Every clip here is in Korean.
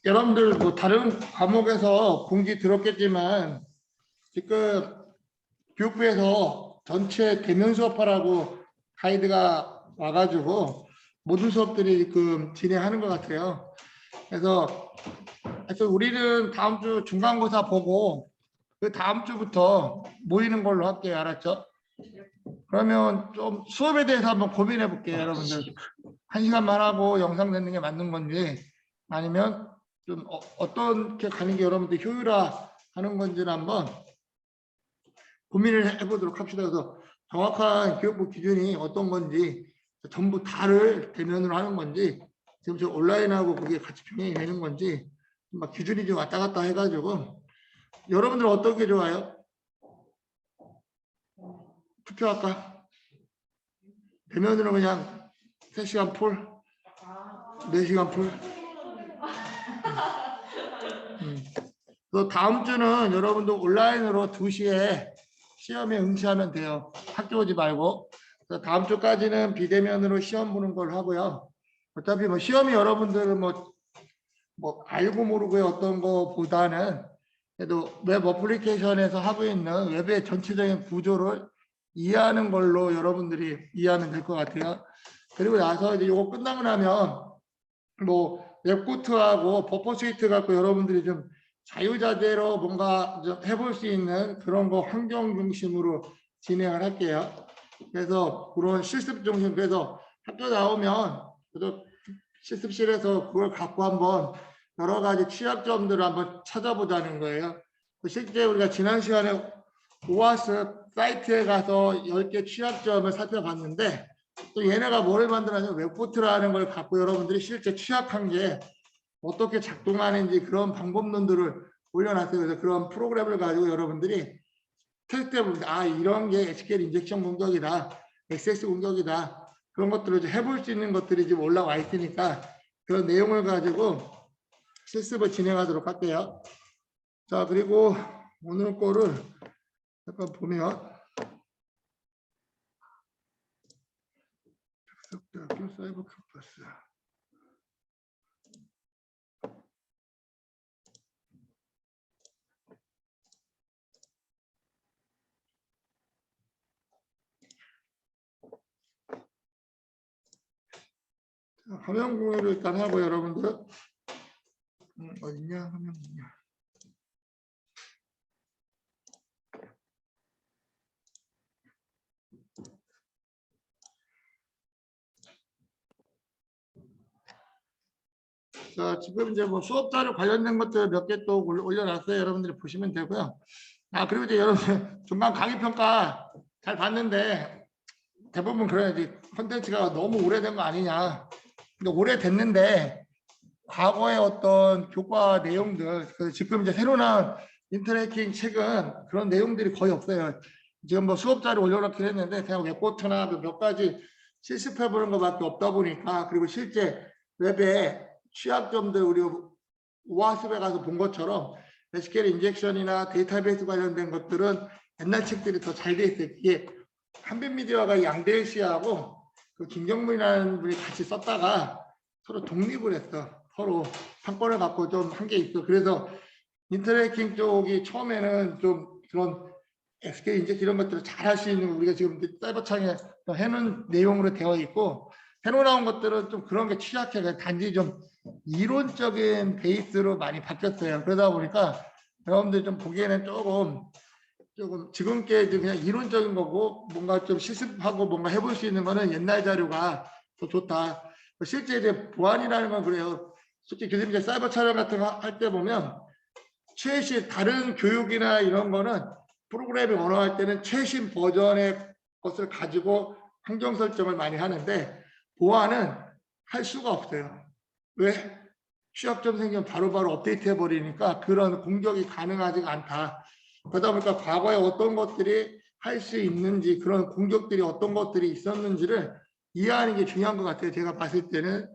여러분들 뭐 다른 과목에서 공지 들었겠지만 지금 교육부에서 전체 대면 수업하라고 가이드가 와가지고 모든 수업들이 지금 진행하는 것 같아요. 그래서 우리는 다음 주 중간고사 보고 그 다음 주부터 모이는 걸로 할게요. 알았죠? 그러면 좀 수업에 대해서 한번 고민해 볼게요. 여러분들 1시간만 하고 영상 듣는 게 맞는 건지 아니면 좀 어떻게 가는 게 여러분들 효율화하는 건지를 한번 고민을 해보도록 합시다. 그래서 정확한 교육부 기준이 어떤 건지 전부 다를 대면으로 하는 건지 지금 저 온라인하고 그게 같이 병행이 되는 건지 막 기준이 좀 왔다 갔다 해가지고 여러분들 어떤 게 좋아요? 투표할까? 대면으로 그냥 3시간 풀? 4시간 풀? 그래서 다음 주는 여러분들 온라인으로 2시에 시험에 응시하면 돼요. 학교 오지 말고. 그래서 다음 주까지는 비대면으로 시험 보는 걸 하고요. 어차피 뭐 시험이 여러분들은 뭐 알고 모르고의 어떤 거보다는 그래도 웹 어플리케이션에서 하고 있는 웹의 전체적인 구조를 이해하는 걸로 여러분들이 이해하면 될 것 같아요. 그리고 나서 이제 이거 끝나고 나면 뭐 웹코트하고 버퍼 스위트 갖고 여러분들이 좀 자유자재로 뭔가 좀 해볼 수 있는 그런 거 환경 중심으로 진행을 할게요. 그래서 그런 실습 중심, 그래서 학교 나오면 그래도 실습실에서 그걸 갖고 한번 여러 가지 취약점들을 한번 찾아보자는 거예요. 실제 우리가 지난 시간에 오아스 사이트에 가서 10개 취약점을 살펴봤는데 또 얘네가 뭐를 만들었냐면 웹포트라는 걸 갖고 여러분들이 실제 취약한 게 어떻게 작동하는지 그런 방법론들을 올려놨어요. 그래서 그런 프로그램을 가지고 여러분들이 테스트해보면 이런 게 SQL 인젝션 공격이다, XS 공격이다, 그런 것들을 해볼 수 있는 것들이 지금 올라와 있으니까 그런 내용을 가지고 실습을 진행하도록 할게요. 자, 그리고 오늘 거를 잠깐 보면 대학교 사이버 캠퍼스 화면 공유를 일단 하고 여러분들 어딨냐 화면 공유. 자, 지금 이제 뭐 수업 자료 관련된 것들 몇 개 또 올려놨어요. 여러분들이 보시면 되고요. 그리고 이제 여러분 중간 강의 평가 잘 봤는데 대부분 그래야지 콘텐츠가 너무 오래된 거 아니냐. 근데 오래됐는데 과거의 어떤 교과 내용들, 지금 이제 새로 나온 인터랙팅 책은 그런 내용들이 거의 없어요. 지금 뭐 수업 자료 올려놓긴 했는데 그냥 웹포트나 몇 가지 실습해 보는 것밖에 없다 보니까 그리고 실제 웹에 취약점들 우리 우아습에 가서 본 것처럼 SQL 인젝션이나 데이터베이스 관련된 것들은 옛날 책들이 더 잘 돼 있어요. 이게 한빛미디어가 양대일 씨하고 그 김경문이라는 분이 같이 썼다가 서로 독립을 했어. 서로 판권을 갖고 좀 한 게 있어. 그래서 인터랙팅 쪽이 처음에는 좀 그런 SQL 인젝션 이런 것들을 잘 할 수 있는 우리가 지금 사이버창에 해놓은 내용으로 되어 있고 새로 나온 것들은 좀 그런 게 취약해. 단지 좀 이론적인 베이스로 많이 바뀌었어요. 그러다 보니까 여러분들 좀 보기에는 조금 지금 게 그냥 이론적인 거고 뭔가 좀 실습하고 뭔가 해볼 수 있는 거는 옛날 자료가 더 좋다. 실제 이제 보안이라는 건 그래요. 솔직히 교수님 사이버 촬영 같은 거 할 때 보면 최신 다른 교육이나 이런 거는 프로그램이 원화할 때는 최신 버전의 것을 가지고 환경 설정을 많이 하는데 보안은 할 수가 없어요. 왜? 취약점 생기면 바로바로 업데이트 해버리니까 그런 공격이 가능하지가 않다. 그러다 보니까 과거에 어떤 것들이 할 수 있는지 그런 공격들이 어떤 것들이 있었는지를 이해하는 게 중요한 것 같아요. 제가 봤을 때는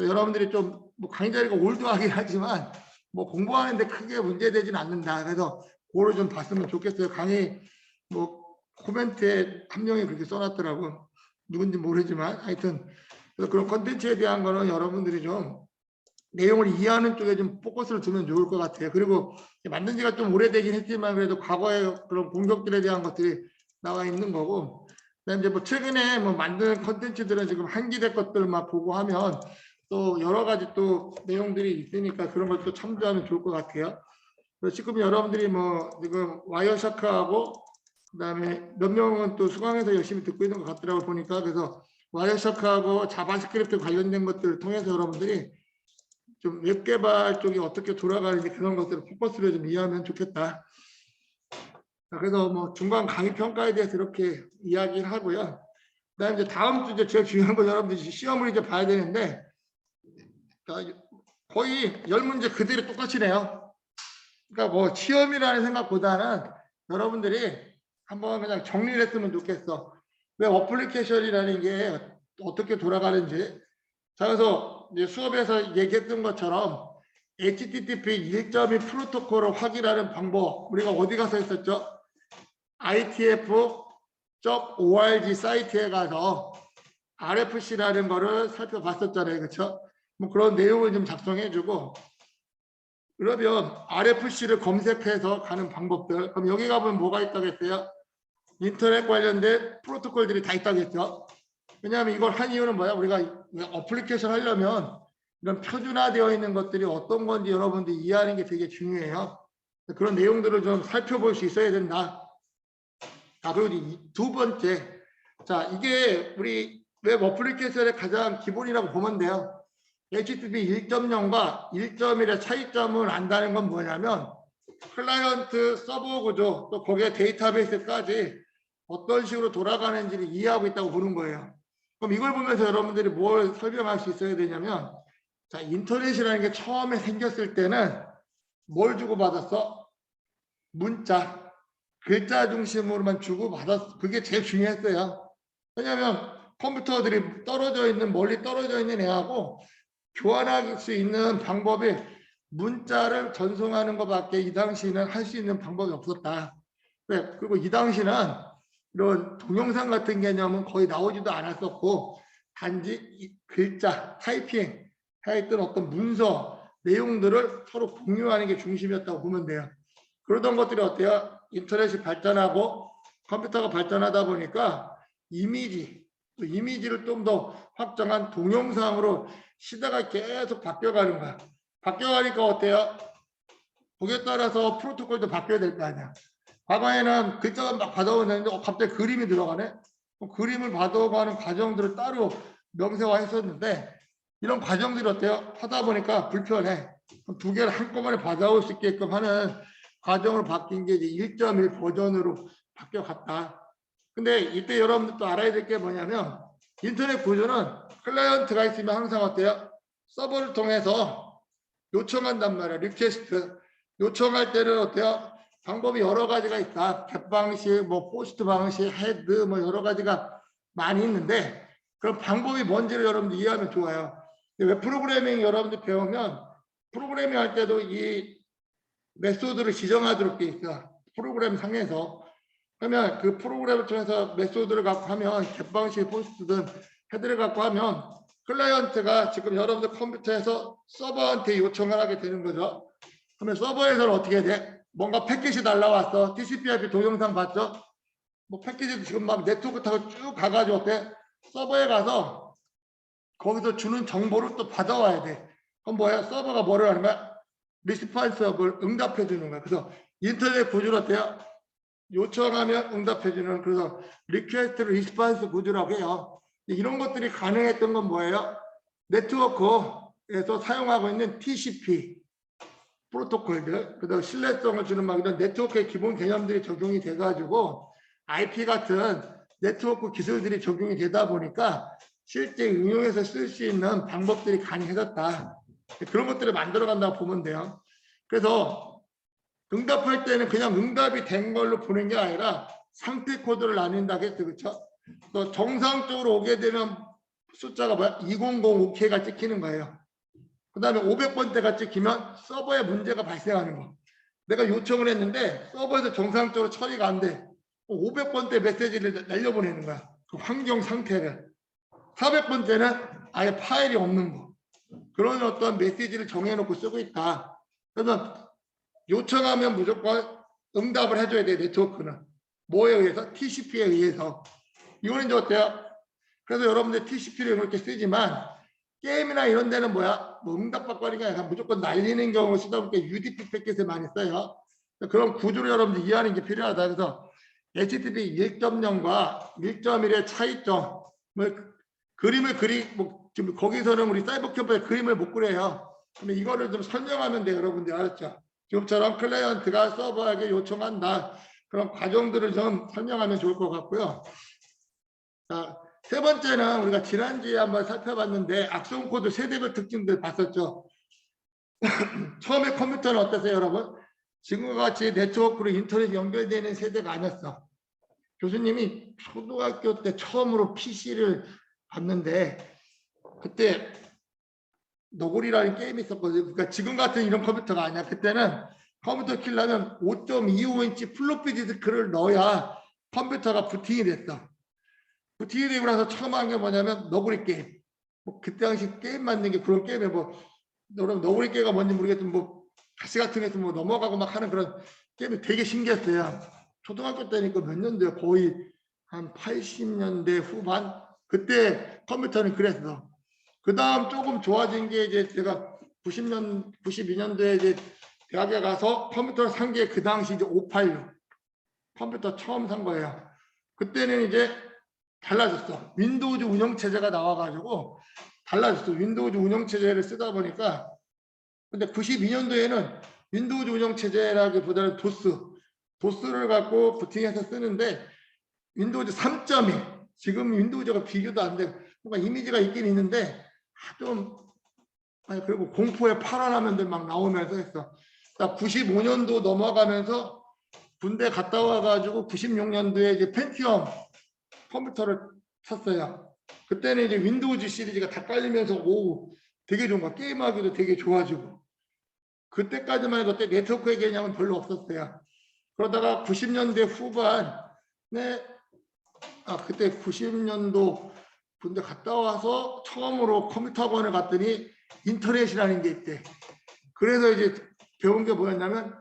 여러분들이 좀 뭐 강의 자리가 올드하긴 하지만 뭐 공부하는데 크게 문제되진 않는다. 그래서 그거를 좀 봤으면 좋겠어요. 강의 뭐 코멘트에 한 명이 그렇게 써놨더라고. 누군지 모르지만 하여튼 그래서 그런 컨텐츠에 대한 거는 여러분들이 좀 내용을 이해하는 쪽에 좀 포커스를 두면 좋을 것 같아요. 그리고 만든 지가 좀 오래되긴 했지만 그래도 과거의 그런 공격들에 대한 것들이 나와 있는 거고, 그다음에 이제 뭐 최근에 뭐 만든 컨텐츠들은 지금 한기대 것들만 보고 하면 또 여러 가지 또 내용들이 있으니까 그런 것도 참조하면 좋을 것 같아요. 그래서 지금 여러분들이 뭐 지금 와이어샤크하고 그다음에 몇 명은 또 수강해서 열심히 듣고 있는 것 같더라고 보니까. 그래서 와이어샤크하고 자바스크립트 관련된 것들을 통해서 여러분들이 좀 웹 개발 쪽이 어떻게 돌아가는지 그런 것들을 포커스를 좀 이해하면 좋겠다. 그래서 뭐 중간 강의 평가에 대해서 이렇게 이야기를 하고요. 그다음에 이제 다음 주 이제 제일 중요한 건 여러분들이 시험을 이제 봐야 되는데 거의 10문제 그대로 똑같이 내요. 그러니까 뭐 시험이라는 생각보다는 여러분들이 한번 그냥 정리를 했으면 좋겠어. 왜 어플리케이션이라는 게 어떻게 돌아가는지. 자, 그래서 이제 수업에서 얘기했던 것처럼 HTTP 1.2 프로토콜을 확인하는 방법, 우리가 어디 가서 했었죠? itf.org 사이트에 가서 RFC라는 거를 살펴봤었잖아요. 그렇죠? 뭐 그런 내용을 좀 작성해주고, 그러면 RFC를 검색해서 가는 방법들, 그럼 여기 가보면 뭐가 있다고 했어요? 인터넷 관련된 프로토콜들이 다 있다고 했죠. 왜냐하면 이걸 한 이유는 뭐야? 우리가 어플리케이션 하려면 이런 표준화되어 있는 것들이 어떤 건지 여러분들이 이해하는 게 되게 중요해요. 그런 내용들을 좀 살펴볼 수 있어야 된다. 자, 그리고 두 번째, 자, 이게 우리 웹 어플리케이션의 가장 기본이라고 보면 돼요. HTTP 1.0과 1.1의 차이점을 안다는 건 뭐냐면 클라이언트 서버 구조 또 거기에 데이터베이스까지 어떤 식으로 돌아가는지를 이해하고 있다고 보는 거예요. 그럼 이걸 보면서 여러분들이 뭘 설명할 수 있어야 되냐면, 자, 인터넷이라는 게 처음에 생겼을 때는 뭘 주고받았어? 문자, 글자 중심으로만 주고받았어. 그게 제일 중요했어요. 왜냐하면 컴퓨터들이 멀리 떨어져 있는 애하고 교환할 수 있는 방법이 문자를 전송하는 것밖에 이 당시에는 할 수 있는 방법이 없었다. 그리고 이 당시는 이런 동영상 같은 개념은 거의 나오지도 않았었고 단지 글자, 타이핑 했던 어떤 문서, 내용들을 서로 공유하는 게 중심이었다고 보면 돼요. 그러던 것들이 어때요? 인터넷이 발전하고 컴퓨터가 발전하다 보니까 이미지를 좀 더 확장한 동영상으로 시대가 계속 바뀌어가는 거야. 바뀌어가니까 어때요? 거기에 따라서 프로토콜도 바뀌어야 될 거 아니야. 과거에는 글자만 막 받아오는데 갑자기 그림이 들어가네. 그림을 받아가는 과정들을 따로 명세화했었는데 이런 과정들이 어때요? 하다 보니까 불편해. 두 개를 한꺼번에 받아올 수 있게끔 하는 과정으로 바뀐 게 이제 1.1 버전으로 바뀌어갔다. 근데 이때 여러분들도 알아야 될 게 뭐냐면 인터넷 구조는 클라이언트가 있으면 항상 어때요? 서버를 통해서 요청한단 말이야. 리퀘스트. 요청할 때는 어때요? 방법이 여러 가지가 있다. 겟 방식, 뭐 포스트 방식, 헤드 뭐 여러 가지가 많이 있는데 그럼 방법이 뭔지를 여러분들 이해하면 좋아요. 웹 프로그래밍 여러분들 배우면 프로그래밍 할 때도 이 메소드를 지정하도록 돼 있어. 프로그램 상에서. 그러면 그 프로그램을 통해서 메소드를 갖고 하면 겟 방식, 포스트든 헤드를 갖고 하면 클라이언트가 지금 여러분들 컴퓨터에서 서버한테 요청을 하게 되는 거죠. 그러면 서버에서는 어떻게 돼? 뭔가 패킷이 날라왔어. TCP/IP 동영상 봤죠? 뭐 패킷이 지금 막 네트워크 타고 쭉 가가지고 어때? 서버에 가서 거기서 주는 정보를 또 받아와야 돼. 그럼 뭐야? 서버가 뭐를 하는 거야? 리스폰스를 응답해 주는 거야. 그래서 인터넷 구조는 어때요? 요청하면 응답해 주는, 그래서 리퀘스트 리스폰스 구조라고 해요. 이런 것들이 가능했던 건 뭐예요? 네트워크에서 사용하고 있는 TCP 프로토콜들, 그다음 신뢰성을 주는 막 이런 네트워크의 기본 개념들이 적용이 돼가지고 IP 같은 네트워크 기술들이 적용이 되다 보니까 실제 응용해서 쓸 수 있는 방법들이 가능해졌다. 그런 것들을 만들어간다고 보면 돼요. 그래서 응답할 때는 그냥 응답이 된 걸로 보는 게 아니라 상태 코드를 나눈다고 했죠. 그렇죠? 또 정상적으로 오게 되면 숫자가 뭐야? 2005K가 찍히는 거예요. 그 다음에 500번대가 찍히면 서버에 문제가 발생하는 거. 내가 요청을 했는데 서버에서 정상적으로 처리가 안 돼. 500번대 메시지를 날려보내는 거야. 그 환경 상태를. 400번째는 아예 파일이 없는 거. 그런 어떤 메시지를 정해놓고 쓰고 있다. 그래서 요청하면 무조건 응답을 해줘야 돼. 네트워크는 뭐에 의해서? TCP에 의해서. 이거는 이제 어때요? 그래서 여러분들 TCP를 이렇게 쓰지만 게임이나 이런 데는 뭐야? 뭐 응답받고 하는 게 아니라 무조건 날리는 경우 쓰다 보니까 UDP 패킷을 많이 써요. 그런 구조를 여러분들 이해하는 게 필요하다. 그래서 HTTP 1.0과 1.1의 차이점을 그림을 뭐 지금 거기서는 우리 사이버 캠프에 그림을 못 그려요. 근데 이거를 좀 설명하면 돼요. 여러분들 알았죠? 지금처럼 클라이언트가 서버에게 요청한다. 그런 과정들을 좀 설명하면 좋을 것 같고요. 자, 세 번째는 우리가 지난주에 한번 살펴봤는데 악성 코드 세대별 특징들 봤었죠. 처음에 컴퓨터는 어땠어요, 여러분? 지금과 같이 네트워크로 인터넷 연결되는 세대가 아니었어. 교수님이 초등학교 때 처음으로 PC를 봤는데 그때 너구리라는 게임이 있었거든요. 그러니까 지금 같은 이런 컴퓨터가 아니야. 그때는 컴퓨터 키려면 5.25인치 플로피 디스크를 넣어야 컴퓨터가 부팅이 됐어. 부팅이 되고 나서 처음 한 게 뭐냐면 너구리 게임. 뭐 그때 당시 게임 만든 게 그런 게임에 뭐 여러분 너구리 게임가 뭔지 모르겠지만 뭐 가시 같은 게서 뭐 넘어가고 막 하는 그런 게임이 되게 신기했어요. 초등학교 때니까 몇 년도야? 거의 한 80년대 후반? 그때 컴퓨터는 그랬어. 그 다음 조금 좋아진 게 이제 제가 92년도에 이제 대학에 가서 컴퓨터를 산 게 그 당시 이제 586 컴퓨터 처음 산 거예요. 그때는 이제 달라졌어. 윈도우즈 운영체제가 나와가지고 달라졌어. 윈도우즈 운영체제를 쓰다 보니까 근데 92년도에는 윈도우즈 운영체제라기보다는 도스를 갖고 부팅해서 쓰는데 윈도우즈 3.2 지금 윈도우즈가 비교도 안 되고 뭔가 이미지가 있긴 있는데 좀 그리고 공포의 파란 화면들 막 나오면서 했어. 95년도 넘어가면서 군대 갔다 와가지고 96년도에 이제 펜티엄 컴퓨터를 샀어요. 그때는 이제 윈도우즈 시리즈가 다 깔리면서 오 되게 좋은 거야. 게임하기도 되게 좋아지고. 그때까지만 해도 그때 네트워크의 개념은 별로 없었어요. 그러다가 90년대 후반에 그때 90년도 군대 갔다 와서 처음으로 컴퓨터 학원을 갔더니 인터넷이라는 게 있대. 그래서 이제 배운 게 뭐였냐면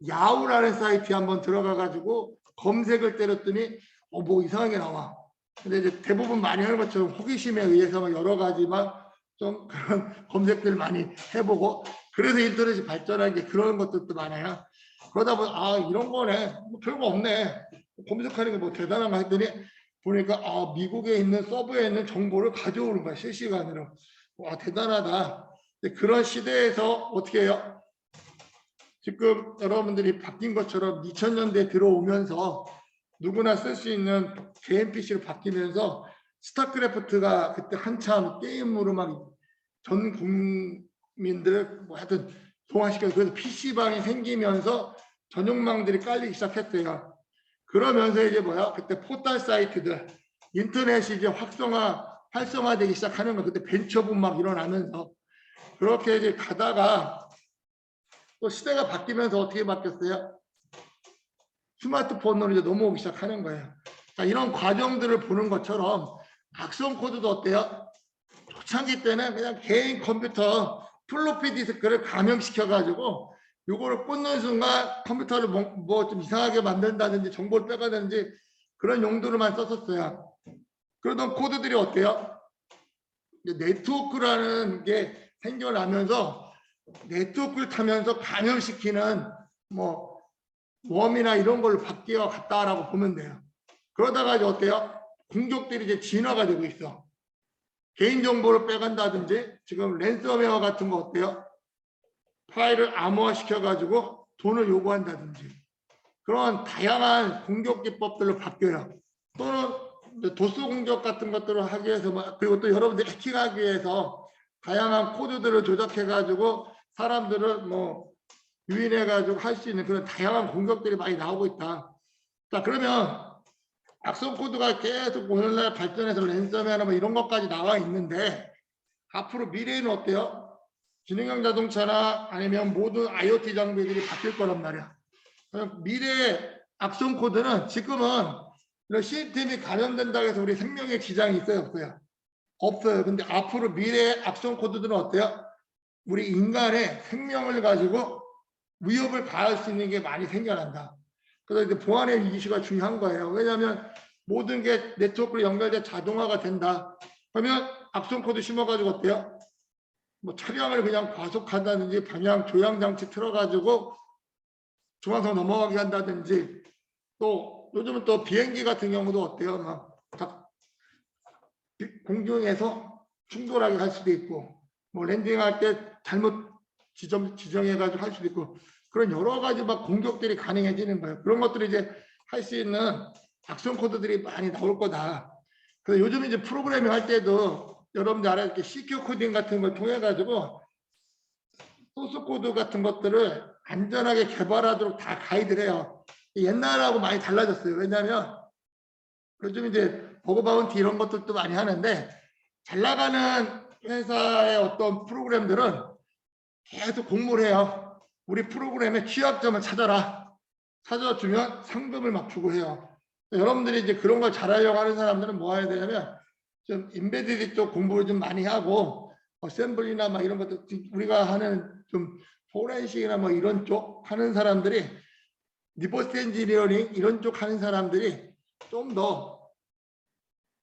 야후라는 사이트에 한번 들어가 가지고 검색을 때렸더니 뭐 이상한 게 나와. 근데 이제 대부분 많이 하는 것처럼 호기심에 의해서 여러 가지 막 좀 그런 검색들 많이 해보고 그래서 인터넷이 발전한 게 그런 것들도 많아요. 그러다 보니 이런 거네. 뭐 별거 없네. 검색하는 게 뭐 대단한 거 했더니 보니까 미국에 있는 서버에 있는 정보를 가져오는 거야. 실시간으로. 와 대단하다. 그런 시대에서 어떻게 해요? 지금 여러분들이 바뀐 것처럼 2000년대에 들어오면서 누구나 쓸 수 있는 개인 PC로 바뀌면서 스타크래프트가 그때 한참 게임으로 막 전 국민들을 뭐 하여튼 동화시켜서 그래서 PC방이 생기면서 전용망들이 깔리기 시작했어요. 그러면서 이제 뭐야? 그때 포털 사이트들 인터넷이 이제 활성화되기 시작하는 거 그때 벤처붐 막 일어나면서 그렇게 이제 가다가 또 시대가 바뀌면서 어떻게 바뀌었어요? 스마트폰으로 이제 넘어오기 시작하는 거예요. 자, 이런 과정들을 보는 것처럼 악성 코드도 어때요? 초창기 때는 그냥 개인 컴퓨터 플로피 디스크를 감염시켜가지고 요거를 꽂는 순간 컴퓨터를 뭐 좀 이상하게 만든다든지 정보를 빼가든지 그런 용도로만 썼었어요. 그러던 코드들이 어때요? 네트워크라는 게 생겨나면서 네트워크를 타면서 감염시키는 뭐 웜이나 이런 걸로 바뀌어 갔다라고 보면 돼요. 그러다가 이제 어때요? 공격들이 이제 진화가 되고 있어. 개인정보를 빼간다든지 지금 랜섬웨어 같은 거 어때요? 파일을 암호화 시켜가지고 돈을 요구한다든지 그런 다양한 공격 기법들로 바뀌어요. 또는 도스 공격 같은 것들을 하기 위해서 그리고 또 여러분들 해킹하기 위해서 다양한 코드들을 조작해가지고 사람들을 뭐 유인해가지고 할 수 있는 그런 다양한 공격들이 많이 나오고 있다. 자 그러면 악성 코드가 계속 오늘날 발전해서 랜섬웨어나 뭐 이런 것까지 나와 있는데 앞으로 미래에는 어때요? 지능형 자동차나 아니면 모든 IoT 장비들이 바뀔 거란 말이야. 미래의 악성 코드는 지금은 이런 시스템이 감염된다고 해서 우리 생명에 지장이 있어요 없어요? 없어요. 근데 앞으로 미래의 악성 코드들은 어때요? 우리 인간의 생명을 가지고 위협을 가할 수 있는 게 많이 생겨난다. 그래서 이제 보안의 이슈가 중요한 거예요. 왜냐하면 모든 게 네트워크로 연결돼 자동화가 된다. 그러면 악성 코드 심어가지고 어때요? 뭐 차량을 그냥 과속한다든지 방향 조향 장치 틀어가지고 중앙선 넘어가게 한다든지, 또 요즘은 또 비행기 같은 경우도 어때요? 막 공중에서 충돌하게 할 수도 있고, 뭐 랜딩할 때 잘못 지정해가지고 할 수도 있고, 그런 여러 가지 막 공격들이 가능해지는 거예요. 그런 것들이 이제 할 수 있는 악성 코드들이 많이 나올 거다. 그래서 요즘 이제 프로그래밍 할 때도 여러분들 알아야 이렇게 시큐어 코딩 같은 걸 통해 가지고 소스 코드 같은 것들을 안전하게 개발하도록 다 가이드를 해요. 옛날하고 많이 달라졌어요. 왜냐하면 요즘 이제 버그 바운티 이런 것들도 많이 하는데, 잘 나가는 회사의 어떤 프로그램들은 계속 공모를 해요. 우리 프로그램의 취약점을 찾아라. 찾아주면 상금을 막 주고 해요. 여러분들이 이제 그런 걸 잘하려고 하는 사람들은 뭐 해야 되냐면, 좀 인베디드 쪽 공부를 좀 많이 하고, 어셈블리나 막 이런 것들, 우리가 하는 좀 포렌식이나 뭐 이런 쪽 하는 사람들이, 리버스 엔지니어링 이런 쪽 하는 사람들이 좀 더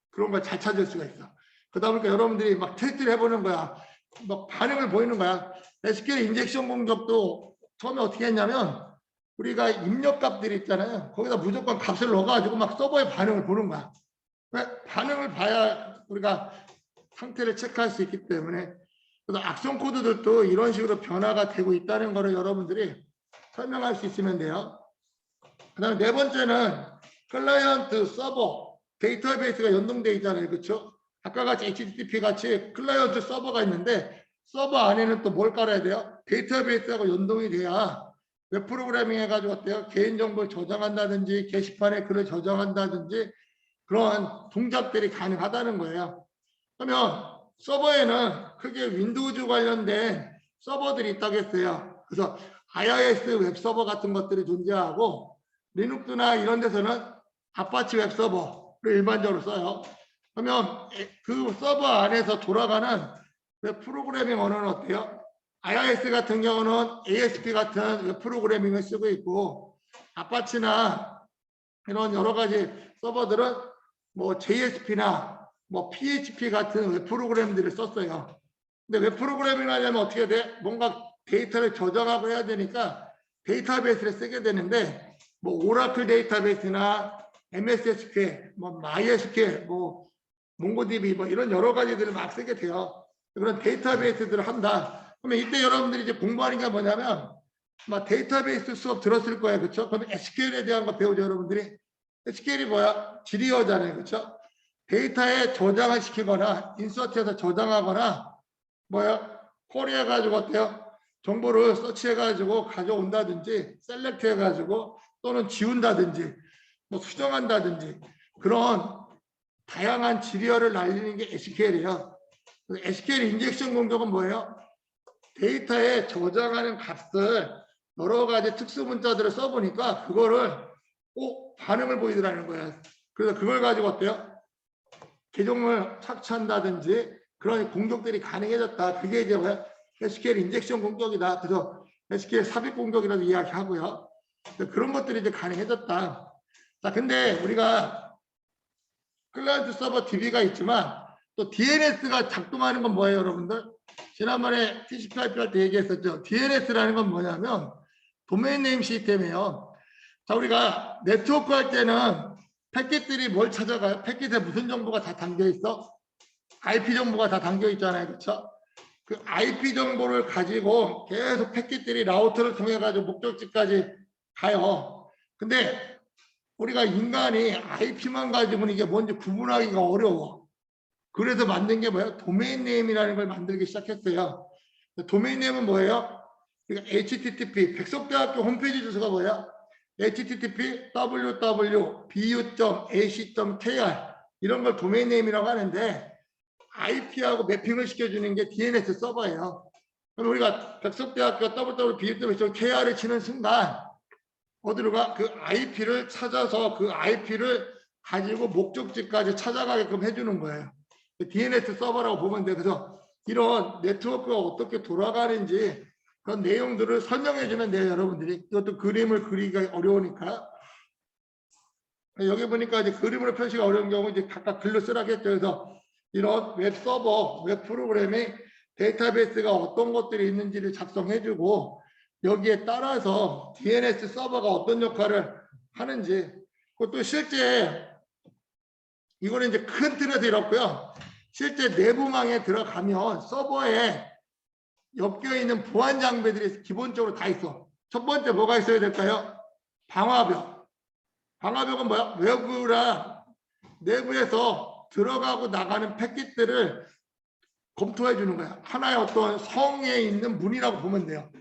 그런 걸 잘 찾을 수가 있어. 그러다 보니까 여러분들이 막 테스트를 해보는 거야. 막 반응을 보이는 거야. SQL 인젝션 공격도 처음에 어떻게 했냐면, 우리가 입력값들이 있잖아요. 거기다 무조건 값을 넣어가지고 막 서버의 반응을 보는 거야. 왜? 반응을 봐야 우리가 상태를 체크할 수 있기 때문에. 그래서 악성 코드들도 이런 식으로 변화가 되고 있다는 거를 여러분들이 설명할 수 있으면 돼요. 그 다음에 네 번째는 클라이언트 서버 데이터베이스가 연동되어 있잖아요. 그렇죠? 아까 같이 HTTP 같이 클라이언트 서버가 있는데, 서버 안에는 또 뭘 깔아야 돼요? 데이터베이스하고 연동이 돼야 웹 프로그래밍 해가지고 어때요? 개인정보를 저장한다든지 게시판에 글을 저장한다든지 그런 동작들이 가능하다는 거예요. 그러면 서버에는 크게 윈도우즈 관련된 서버들이 있다고 했어요. 그래서 IIS 웹 서버 같은 것들이 존재하고, 리눅스나 이런 데서는 아파치 웹 서버를 일반적으로 써요. 그러면 그 서버 안에서 돌아가는 웹 프로그래밍 언어는 어때요? IIS 같은 경우는 ASP 같은 웹 프로그래밍을 쓰고 있고, 아파치나 이런 여러 가지 서버들은 뭐 JSP나 뭐 PHP 같은 웹 프로그램들을 썼어요. 근데 웹 프로그래밍 하려면 어떻게 돼? 뭔가 데이터를 저장하고 해야 되니까 데이터베이스를 쓰게 되는데, 뭐 오라클 데이터베이스나 MS SQL, 뭐 MySQL, 뭐 몽고DB 뭐 이런 여러 가지들을 막 쓰게 돼요. 그런 데이터베이스들을 한다. 그러면 이때 여러분들이 이제 공부하는 게 뭐냐면, 막 데이터베이스 수업 들었을 거예요. 그렇죠? 그럼 SQL에 대한 거 배우죠, 여러분들이. SQL이 뭐야? 지리어잖아요. 그렇죠? 데이터에 저장을 시키거나 인서트해서 저장하거나 뭐야? 쿼리 해가지고 어때요? 정보를 서치해가지고 가져온다든지 셀렉트 해가지고 또는 지운다든지 뭐 수정한다든지, 그런 다양한 지리어를 날리는 게 SQL이에요. SQL 인젝션 공격은 뭐예요? 데이터에 저장하는 값을 여러 가지 특수 문자들을 써보니까 그거를 반응을 보이더라는 거예요. 그래서 그걸 가지고 어때요? 계정을 착취한다든지 그런 공격들이 가능해졌다. 그게 이제 뭐야? SQL 인젝션 공격이다. 그래서 SQL 삽입 공격이라고 이야기하고요. 그런 것들이 이제 가능해졌다. 자, 근데 우리가 클라이언트 서버 DB가 있지만 또 DNS가 작동하는 건 뭐예요, 여러분들? 지난번에 TCP/IP 할 때 얘기했었죠. DNS라는 건 뭐냐면 도메인 네임 시스템이에요. 자, 우리가 네트워크 할 때는 패킷들이 뭘 찾아가요? 패킷에 무슨 정보가 다 담겨 있어? IP 정보가 다 담겨 있잖아요. 그렇죠? 그 IP 정보를 가지고 계속 패킷들이 라우터를 통해 가지고 목적지까지 가요. 근데 우리가 인간이 IP만 가지고는 이게 뭔지 구분하기가 어려워. 그래서 만든 게 뭐예요? 도메인 네임이라는 걸 만들기 시작했어요. 도메인 네임은 뭐예요? 그러니까 HTTP, 백석대학교 홈페이지 주소가 뭐야? http www.bu.ac.kr 이런 걸 도메인 네임이라고 하는데, IP하고 매핑을 시켜주는 게 DNS 서버예요. 그럼 우리가 백석대학교 www.bu.kr을 치는 순간 어디로 가? 그 IP를 찾아서 그 IP를 가지고 목적지까지 찾아가게끔 해주는 거예요. DNS 서버라고 보면 돼. 그래서 이런 네트워크가 어떻게 돌아가는지 그런 내용들을 설명해 주면 돼요, 여러분들이. 이것도 그림을 그리기가 어려우니까. 여기 보니까 이제 그림으로 표시가 어려운 경우 이제 각각 글로 쓰라겠죠. 그래서 이런 웹 서버, 웹 프로그램에 데이터베이스가 어떤 것들이 있는지를 작성해주고 여기에 따라서 DNS 서버가 어떤 역할을 하는지 그것도 실제 이거는 이제 큰 틀에서 이렇고요. 실제 내부망에 들어가면 서버에 엮여 있는 보안 장비들이 기본적으로 다 있어. 첫 번째 뭐가 있어야 될까요? 방화벽. 방화벽은 뭐야? 외부랑 내부에서 들어가고 나가는 패킷들을 검토해 주는 거야. 하나의 어떤 성에 있는 문이라고 보면 돼요.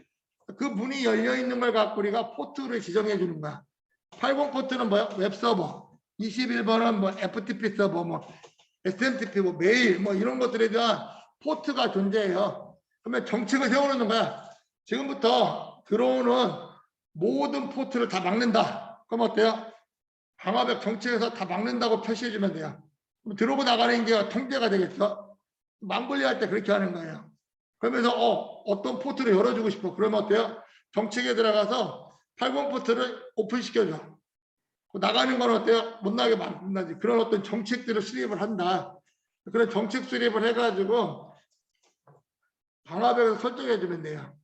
그 문이 열려 있는 걸 갖고 우리가 포트를 지정해 주는 거야. 80 포트는 뭐야? 웹서버. 21번은 뭐 FTP 서버, 뭐 SMTP, 뭐 메일, 뭐 이런 것들에 대한 포트가 존재해요. 그러면 정책을 세워놓는 거야. 지금부터 들어오는 모든 포트를 다 막는다. 그럼 어때요? 방화벽 정책에서 다 막는다고 표시해 주면 돼요. 그럼 들어오고 나가는 게 통제가 되겠죠? 망분리 할 때 그렇게 하는 거예요. 그러면서 어떤 포트를 열어주고 싶어. 그러면 어때요? 정책에 들어가서 80 포트를 오픈시켜줘. 나가는 건 어때요? 못 나게 만든다지. 그런 어떤 정책들을 수립을 한다. 그런 정책 수립을 해가지고 방화벽에서 설정해 주면 돼요.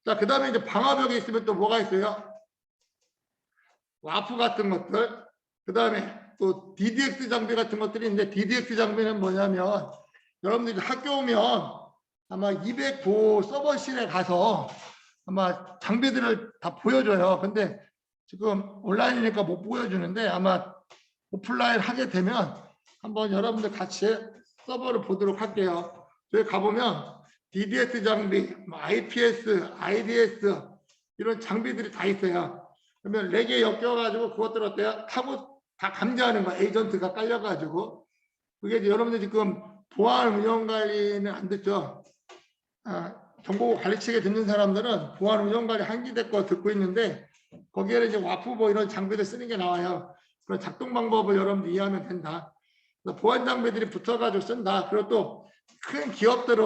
자, 그 다음에 이제 방화벽에 있으면 또 뭐가 있어요? 와프 같은 것들. 그 다음에 또 DDX 장비 같은 것들이 있는데 DDX 장비는 뭐냐면 여러분들이 학교 오면 아마 209 서버실에 가서 아마 장비들을 다 보여줘요. 근데 지금 온라인이니까 못 보여주는데 아마 오프라인 하게 되면 한번 여러분들 같이 서버를 보도록 할게요. 저기 가보면 DDS 장비, IPS, IDS 이런 장비들이 다 있어요. 그러면 렉에 엮여가지고 그것들 어때요? 타고 다 감지하는 거야. 에이전트가 깔려가지고. 그게 이제 여러분들 지금 보안 운영 관리는 안 듣죠. 정보 관리측에 듣는 사람들은 보안 운영 관리 한기대 거 듣고 있는데 거기에는 이제 와프보 이런 장비를 쓰는 게 나와요. 그런 작동 방법을 여러분들 이해하면 된다. 보안 장비들이 붙어가지고 쓴다. 그리고 또 큰 기업들은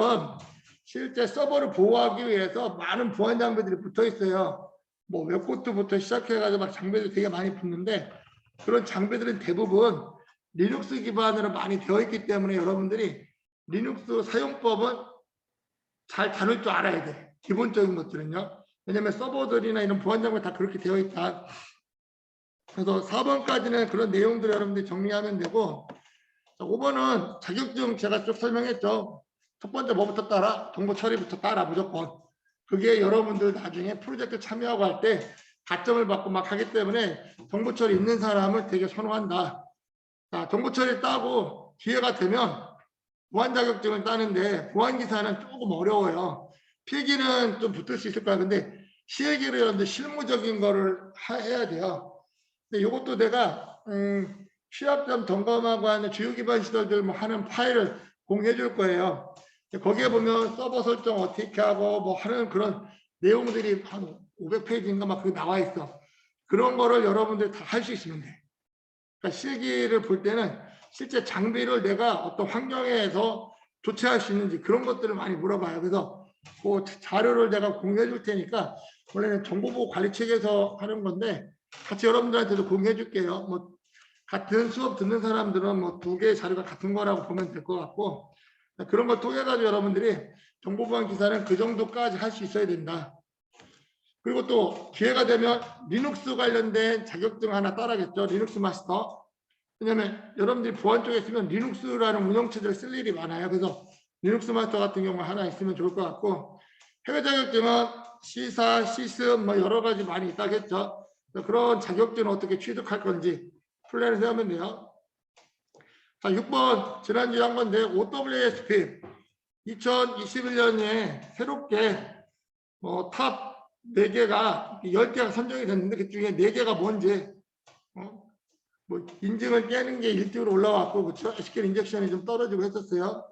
실제 서버를 보호하기 위해서 많은 보안 장비들이 붙어 있어요. 뭐 웹코트부터 시작해가지고 막 장비들이 되게 많이 붙는데 그런 장비들은 대부분 리눅스 기반으로 많이 되어 있기 때문에 여러분들이 리눅스 사용법은 잘 다룰 줄 알아야 돼. 기본적인 것들은요. 왜냐하면 서버들이나 이런 보안 장비 다 그렇게 되어 있다. 그래서 4번까지는 그런 내용들을 여러분들이 정리하면 되고 5번은 자격증 제가 쭉 설명했죠. 첫 번째 뭐부터 따라? 정보 처리부터 따라 무조건. 그게 여러분들 나중에 프로젝트 참여하고 할 때 가점을 받고 막 하기 때문에 정보 처리 있는 사람을 되게 선호한다. 자, 정보 처리 따고 기회가 되면 보안 자격증을 따는데 보안 기사는 조금 어려워요. 필기는 좀 붙을 수 있을 거야. 근데 실기를 여러분들 실무적인 거를 해야 돼요. 근데 이것도 내가 취약점 점검하고 하는 주요 기반 시설들 뭐 하는 파일을 공유해 줄 거예요. 거기에 보면 서버 설정 어떻게 하고 뭐 하는 그런 내용들이 한 500페이지인가 막 그게 나와 있어. 그런 거를 여러분들 다 할 수 있으면 돼. 그러니까 실기를 볼 때는 실제 장비를 내가 어떤 환경에서 조치할 수 있는지 그런 것들을 많이 물어봐요. 그래서 그 자료를 내가 공유해 줄 테니까 원래는 정보보호 관리책에서 하는 건데 같이 여러분들한테도 공유해 줄게요. 뭐 같은 수업 듣는 사람들은 뭐 2개의 자료가 같은 거라고 보면 될 것 같고 그런 걸 통해 가지고 여러분들이 정보보안 기사는 그 정도까지 할 수 있어야 된다. 그리고 또 기회가 되면 리눅스 관련된 자격증 하나 따라겠죠. 리눅스 마스터. 왜냐하면 여러분들이 보안 쪽에 있으면 리눅스라는 운영체제를 쓸 일이 많아요. 그래서 리눅스 마스터 같은 경우 하나 있으면 좋을 것 같고 해외 자격증은 C사, C스 뭐 여러 가지 많이 있다겠죠. 그런 자격증을 어떻게 취득할 건지 플랜을 세우면 돼요. 자, 6번 지난주에 한 건데 OWASP 2021년에 새롭게 탑 4개가 10개가 선정이 됐는데 그 중에 4개가 뭔지 뭐 인증을 깨는 게 1등으로 올라왔고 그렇죠? SQL 인젝션이 좀 떨어지고 했었어요.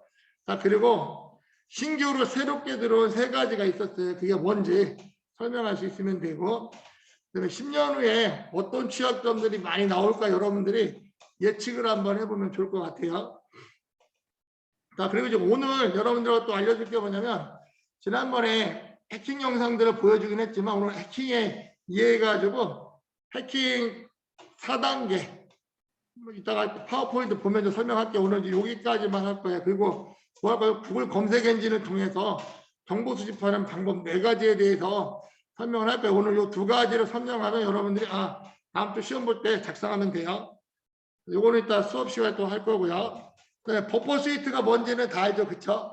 자, 그리고 신규로 새롭게 들어온 3가지가 있었어요. 그게 뭔지 설명할 수 있으면 되고 그다음에 10년 후에 어떤 취약점들이 많이 나올까 여러분들이 예측을 한번 해보면 좋을 것 같아요. 자, 그리고 이제 오늘 여러분들과 또 알려줄 게 뭐냐면, 지난번에 해킹 영상들을 보여주긴 했지만 오늘 해킹에 이해해가지고 해킹 4단계 이따가 파워포인트 보면서 설명할게요. 오늘 여기까지만 할 거예요. 그리고 구글 검색 엔진을 통해서 정보 수집하는 방법 4가지에 대해서 설명을 할 거예요. 오늘 이 2가지를 설명하면 여러분들이 다음 주 시험 볼 때 작성하면 돼요. 요거는 이따 수업 시간에 또 할 거고요. 버퍼 스위트가 뭔지는 다 알죠, 그쵸?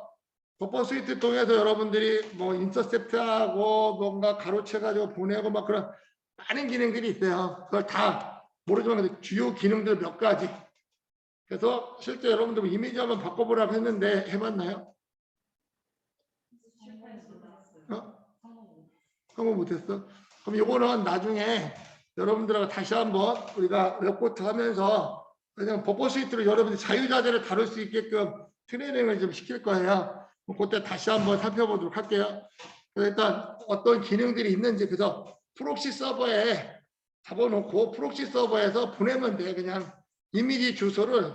버퍼 스위트 통해서 여러분들이 뭐 인터셉트하고 뭔가 가로채가지고 보내고 막 그런 많은 기능들이 있어요. 그걸 다 모르지만 주요 기능들 몇 가지. 그래서 실제 여러분들 이미지 한번 바꿔보라고 했는데 해봤나요? 성공 못했어? 그럼 요거는 나중에 여러분들하고 다시 한번 우리가 레포트 하면서 그냥 버퍼 스위트로 여러분들이 자유자재를 다룰 수 있게끔 트레이닝을 좀 시킬 거예요. 그때 다시 한번 살펴보도록 할게요. 그래서 일단 어떤 기능들이 있는지 그래서 프록시 서버에 잡아놓고 프록시 서버에서 보내면 돼. 그냥 이미지 주소를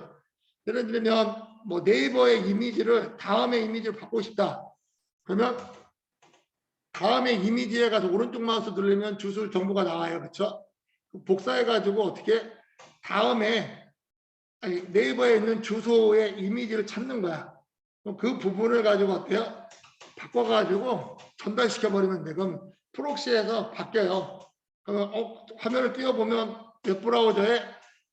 예를 들면 뭐 네이버의 이미지를 다음의 이미지로 바꾸고 싶다. 그러면 다음에 이미지에 가서 오른쪽 마우스 누르면 주소 정보가 나와요. 그렇죠? 복사해가지고 어떻게 다음에 네이버에 있는 주소의 이미지를 찾는 거야. 그럼 그 부분을 가지고 어때요? 바꿔가지고 전달시켜버리면 돼. 그럼 프록시에서 바뀌어요. 그러면 화면을 띄워보면 웹브라우저에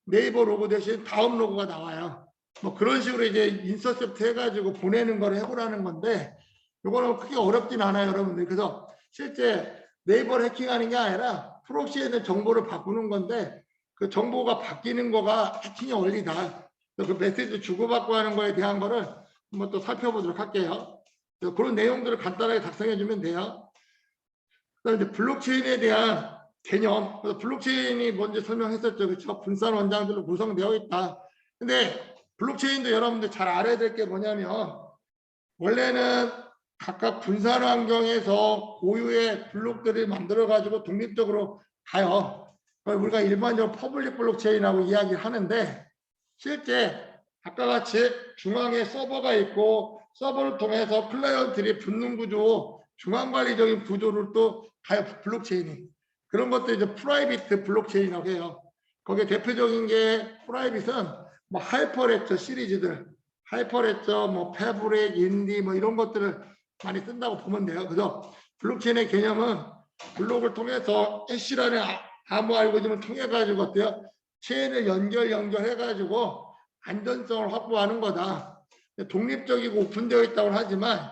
네이버 로고 대신 다음 로고가 나와요. 뭐 그런 식으로 이제 인서셉트 해가지고 보내는 걸 해보라는 건데 이거는 크게 어렵진 않아요, 여러분들. 그래서 실제 네이버를 해킹하는 게 아니라 프록시에 있는 정보를 바꾸는 건데 그 정보가 바뀌는 거가 해킹의 원리다. 그 메시지 주고받고 하는 거에 대한 거를 한번 또 살펴보도록 할게요. 그런 내용들을 간단하게 작성해 주면 돼요. 그다음에 이제 블록체인에 대한 개념. 그래서 블록체인이 뭔지 설명했었죠. 그렇죠? 분산 원장들로 구성되어 있다. 근데 블록체인도 여러분들 잘 알아야 될 게 뭐냐면 원래는 각각 분산 환경에서 고유의 블록들을 만들어 가지고 독립적으로 가요. 우리가 일반적으로 퍼블릭 블록체인이라고 이야기를 하는데 실제 아까 같이 중앙에 서버가 있고 서버를 통해서 클라이언트들이 붙는 구조, 중앙관리적인 구조를 또 가요. 블록체인이. 그런 것도 이제 프라이빗 블록체인이라고 해요. 거기에 대표적인 게 프라이빗은 뭐 하이퍼레저 시리즈들 하이퍼레저, 뭐 패브릭, 인디 뭐 이런 것들을 많이 쓴다고 보면 돼요. 그래서 블록체인의 개념은 블록을 통해서 해시라는 암호 알고리즘을 통해 가지고 어때요? 체인을 연결해가지고 안전성을 확보하는 거다. 독립적이고 오픈되어 있다고 하지만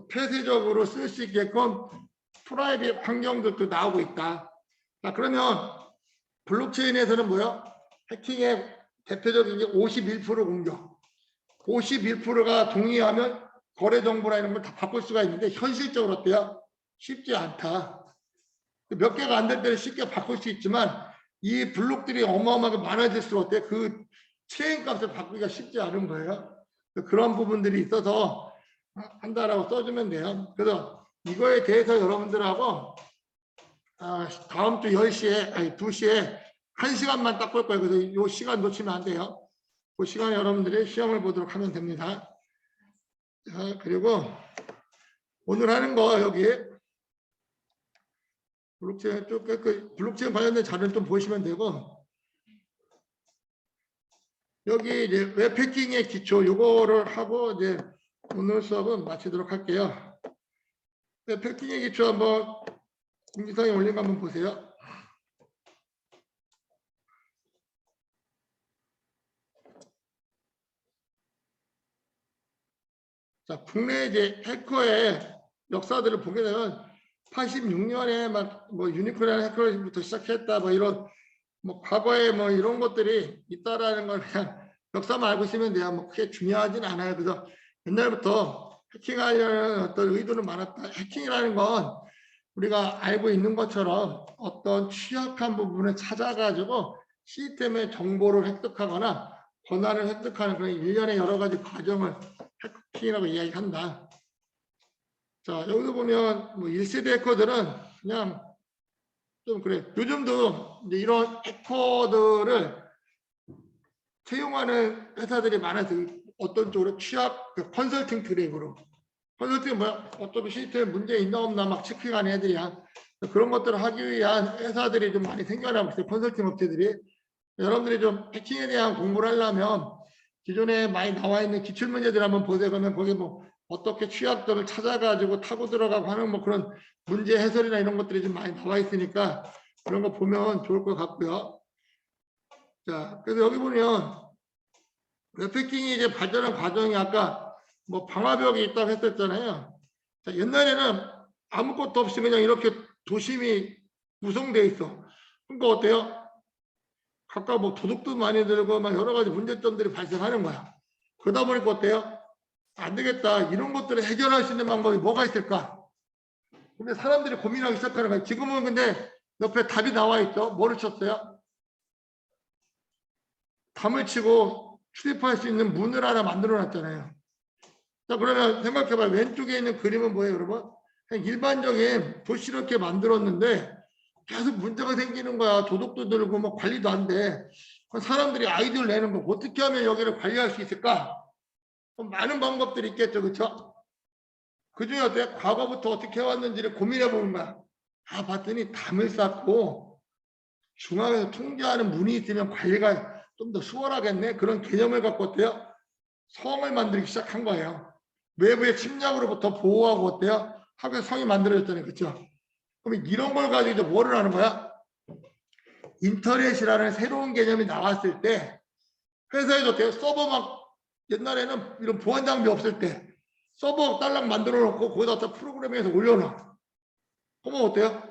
폐쇄적으로 쓸 수 있게끔 프라이빗 환경도 나오고 있다. 자, 그러면 블록체인에서는 뭐요? 해킹의 대표적인 게 51% 공격. 51%가 동의하면 거래 정보나 이런 걸 다 바꿀 수가 있는데 현실적으로 어때요? 쉽지 않다. 몇 개가 안 될 때는 쉽게 바꿀 수 있지만 이 블록들이 어마어마하게 많아질수록 어때? 그 체인 값을 바꾸기가 쉽지 않은 거예요. 그런 부분들이 있어서 한다라고 써주면 돼요. 그래서 이거에 대해서 여러분들하고 다음 주 10시에, 아니 2시에 1시간만 딱 볼 거예요. 그래서 이 시간 놓치면 안 돼요. 그 시간에 여러분들이 시험을 보도록 하면 됩니다. 자, 그리고 오늘 하는 거 여기 블록체인 블록체인 관련된 자료를 좀 보시면 되고 여기 이제 웹 해킹의 기초 요거를 하고 이제 오늘 수업은 마치도록 할게요. 웹 해킹의 기초 한번 공지사에 올린 거 한번 보세요. 자, 국내 이제 해커의 역사들을 보게 되면 86년에 막 뭐 유니크라는 해커부터 시작했다 뭐 이런 뭐 과거에 뭐 이런 것들이 있다라는 걸 그냥 역사만 알고 있으면 돼요. 뭐 크게 중요하진 않아요. 그래서 옛날부터 해킹하려는 어떤 의도는 많았다. 해킹이라는 건 우리가 알고 있는 것처럼 어떤 취약한 부분을 찾아가지고 시스템의 정보를 획득하거나 권한을 획득하는 그런 일련의 여러 가지 과정을 해킹이라고 이야기한다. 자, 여기서 보면 뭐 1세대 해커들은 그냥 좀 그래. 요즘도 이제 이런 해커들을 채용하는 회사들이 많아서 어떤 쪽으로 취업 그 컨설팅 트랙으로. 컨설팅 뭐야? 어떤 시스템에 문제 있나 없나 막 체크하는 애들이야. 그런 것들을 하기 위한 회사들이 좀 많이 생겨나고 있어요. 컨설팅 업체들이. 여러분들이 좀 해킹에 대한 공부를 하려면 기존에 많이 나와 있는 기출문제들 한번 보세요. 그러면 거기 뭐 어떻게 취약점을 찾아가지고 타고 들어가고 하는 뭐 그런 문제 해설이나 이런 것들이 좀 많이 나와 있으니까 그런 거 보면 좋을 것 같고요. 자, 그래서 여기 보면 웹패킹이 이제 발전한 과정이 아까 뭐 방화벽이 있다고 했었잖아요. 자, 옛날에는 아무것도 없이 그냥 이렇게 도심이 구성되어 있어. 그러니까 어때요? 각각 뭐 도둑도 많이 들고 막 여러 가지 문제점들이 발생하는 거야. 그러다 보니까 어때요? 안 되겠다. 이런 것들을 해결할 수 있는 방법이 뭐가 있을까? 근데 사람들이 고민하기 시작하는 거야. 지금은 근데 옆에 답이 나와 있죠. 뭐를 쳤어요? 담을 치고 출입할 수 있는 문을 하나 만들어 놨잖아요. 자, 그러면 생각해봐요. 왼쪽에 있는 그림은 뭐예요, 여러분? 그냥 일반적인 도시를 이렇게 만들었는데 계속 문제가 생기는 거야. 도둑도 들고 뭐 관리도 안 돼. 사람들이 아이디어를 내는 거 어떻게 하면 여기를 관리할 수 있을까? 많은 방법들이 있겠죠, 그렇죠? 그 중에 어때? 과거부터 어떻게 해왔는지를 고민해 보는 거야. 아, 봤더니 담을 쌓고 중앙에서 통제하는 문이 있으면 관리가 좀 더 수월하겠네. 그런 개념을 갖고 어때요? 성을 만들기 시작한 거예요. 외부의 침략으로부터 보호하고 어때요? 하고 성이 만들어졌잖아요, 그렇죠? 그럼 이런 걸 가지고 이제 뭐를 하는 거야? 인터넷이라는 새로운 개념이 나왔을 때 회사에도 어때요? 서버 막 옛날에는 이런 보안 장비 없을 때 서버 딸랑 만들어 놓고 거기다 프로그램에서 올려놔. 그러면 어때요?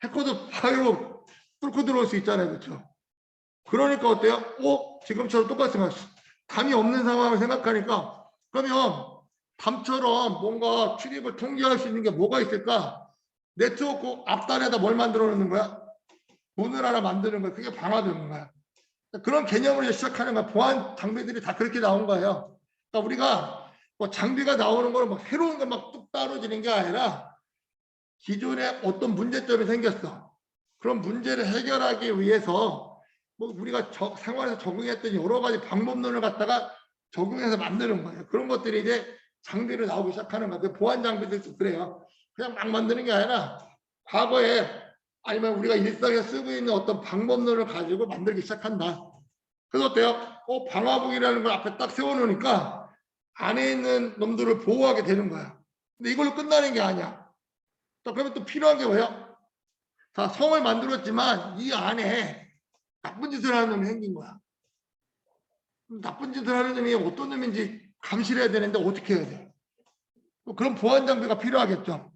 해커도 바로 뚫고 들어올 수 있잖아요. 그렇죠? 그러니까 어때요? 지금처럼 똑같이 담이 없는 상황을 생각하니까 그러면 담처럼 뭔가 출입을 통제할 수 있는 게 뭐가 있을까? 네트워크 앞단에다 뭘 만들어 놓는 거야? 문을 하나 만드는 거야. 그게 방화되는 거야. 그런 개념으로 시작하는 거야. 보안 장비들이 다 그렇게 나온 거예요. 그러니까 우리가 뭐 장비가 나오는 거는 뭐 새로운 거 막 뚝 따로지는 게 아니라 기존에 어떤 문제점이 생겼어. 그런 문제를 해결하기 위해서 뭐 우리가 생활에서 적응했던 여러 가지 방법론을 갖다가 적용해서 만드는 거예요. 그런 것들이 이제 장비로 나오기 시작하는 거예요. 보안 장비들도 그래요. 그냥 막 만드는 게 아니라 과거에 아니면 우리가 일상에 쓰고 있는 어떤 방법론을 가지고 만들기 시작한다. 그래서 어때요? 방화복이라는 걸 앞에 딱 세워놓으니까 안에 있는 놈들을 보호하게 되는 거야. 근데 이걸로 끝나는 게 아니야. 자, 그러면 또 필요한 게 뭐예요? 자, 성을 만들었지만 이 안에 나쁜 짓을 하는 놈이 생긴 거야. 나쁜 짓을 하는 놈이 어떤 놈인지 감시를 해야 되는데 어떻게 해야 돼? 그런 보안 장비가 필요하겠죠.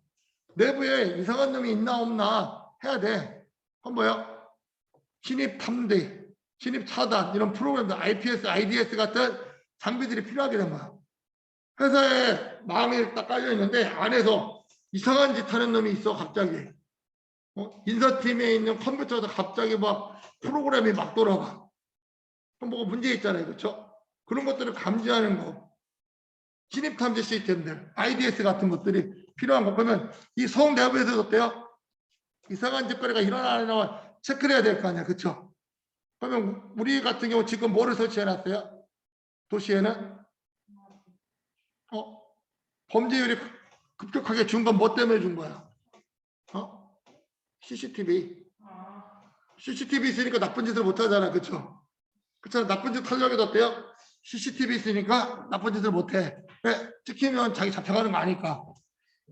내부에 이상한 놈이 있나 없나 해야 돼. 그건 뭐야? 진입 탐지, 진입 차단 이런 프로그램들 IPS, IDS 같은 장비들이 필요하게 된 거야. 회사에 망이 딱 깔려 있는데 안에서 이상한 짓 하는 놈이 있어 갑자기. 인사팀에 있는 컴퓨터에서 갑자기 막 프로그램이 막 돌아가. 그럼 뭐가 문제 있잖아요, 그렇죠? 그런 것들을 감지하는 거, 진입 탐지 시스템들, IDS 같은 것들이 필요한 거. 그러면 이 성 내부에서 어때요? 이상한 짓거리가 일어나는 체크를 해야 될 거 아니야, 그렇죠? 그러면 우리 같은 경우 지금 뭐를 설치해놨어요? 도시에는 범죄율이 급격하게 준 건 뭐 때문에 준 거야? CCTV. CCTV 있으니까 나쁜 짓을 못 하잖아, 그렇죠? 그렇잖아. 나쁜 짓 하려고 해도 어때요? CCTV 있으니까 나쁜 짓을 못 해. 왜? 찍히면 자기 잡혀가는 거 아니까.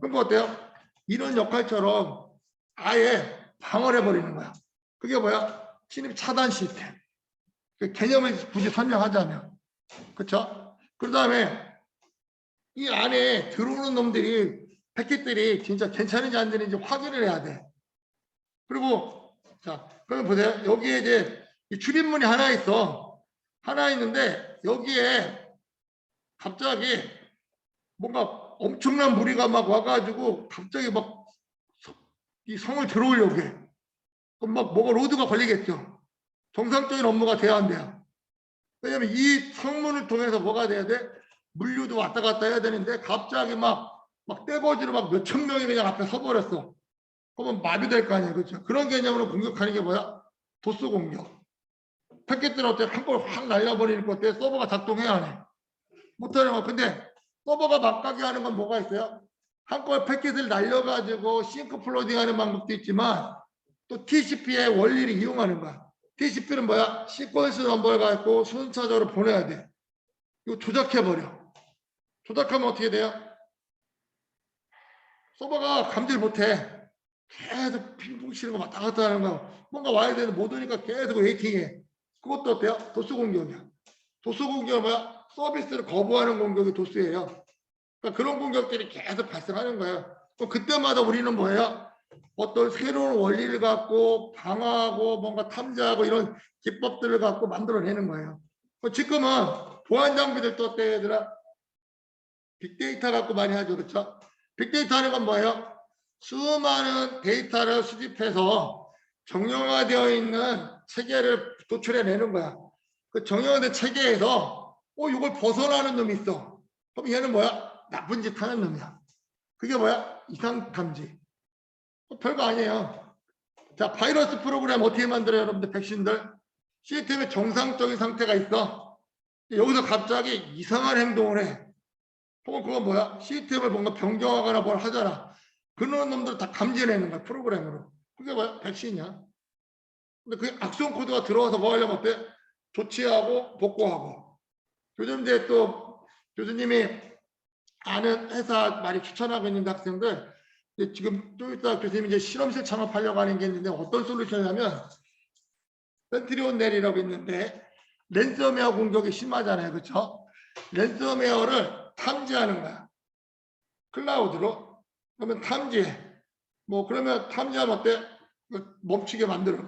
그럼 어때요? 이런 역할처럼 아예 방어를 해버리는 거야. 그게 뭐야? 진입 차단 시스템. 그 개념을 굳이 설명하자면. 그렇죠? 그 다음에 이 안에 들어오는 놈들이 패킷들이 진짜 괜찮은지 안 되는지 확인을 해야 돼. 그리고 자, 그러면 보세요. 여기에 이제 출입문이 하나 있어. 하나 있는데 여기에 갑자기 뭔가 엄청난 무리가 막 와가지고 갑자기 막 이 성을 들어오려고 해. 그럼 막 뭐가 로드가 걸리겠죠. 정상적인 업무가 돼야 안 돼요. 왜냐면 이 성문을 통해서 뭐가 돼야 돼? 물류도 왔다 갔다 해야 되는데 갑자기 막 떼거지로 막 몇천 명이 그냥 앞에 서버렸어. 그러면 마비될 거 아니야, 그렇죠? 그런 개념으로 공격하는 게 뭐야? 도스 공격. 패킷들은 어때? 한걸 확 날려버리는 것 어때? 서버가 작동해야 하네. 못하는 거. 근데 서버가 막가게 하는 건 뭐가 있어요? 한걸 패킷을 날려가지고 싱크 플로딩하는 방법도 있지만 또 TCP의 원리를 이용하는 거야. TCP는 뭐야? 시퀀스 넘버를 갖고 순차적으로 보내야 돼. 이거 조작해버려. 조작하면 어떻게 돼요? 서버가 감지를 못해. 계속 핑퐁 치는 거 왔다 갔다 하는 거야. 뭔가 와야 되는데 못 오니까 계속 웨이팅해. 그것도 어때요? 도스 공격이야. 도스 공격은 뭐야? 서비스를 거부하는 공격이 도스예요. 그러니까 그런 공격들이 계속 발생하는 거예요. 그때마다 우리는 뭐예요? 어떤 새로운 원리를 갖고 방어하고 뭔가 탐지하고 이런 기법들을 갖고 만들어내는 거예요. 지금은 보안 장비들도 어때요, 얘들아? 빅데이터 갖고 많이 하죠, 그렇죠? 빅데이터 하는 건 뭐예요? 수많은 데이터를 수집해서 정형화되어 있는 체계를 도출해내는 거야. 그 정형화된 체계에서 이걸 벗어나는 놈이 있어. 그럼 얘는 뭐야? 나쁜 짓 하는 놈이야. 그게 뭐야? 이상 탐지. 별거 아니에요. 자, 바이러스 프로그램 어떻게 만들어요, 여러분들? 백신들. 시스템의 정상적인 상태가 있어. 여기서 갑자기 이상한 행동을 해. 혹은 그건 뭐야? 시스템을 뭔가 변경하거나 뭘 하잖아. 그런 놈들 다 감지해내는 거야, 프로그램으로. 그게 뭐야? 백신이야. 근데 그 악성 코드가 들어와서 뭐 하려면 어때? 조치하고 복구하고. 요즘 이제 또 교수님이 아는 회사 많이 추천하고 있는 학생들, 지금 좀 이따 교수님이 이제 실험실 창업하려고 하는 게 있는데 어떤 솔루션이냐면 센트리온넬이라고 있는데 랜섬웨어 공격이 심하잖아요. 그렇죠? 랜섬웨어를 탐지하는 거야. 클라우드로. 그러면 탐지해. 뭐 그러면 탐지하면 어때? 멈추게 만들어.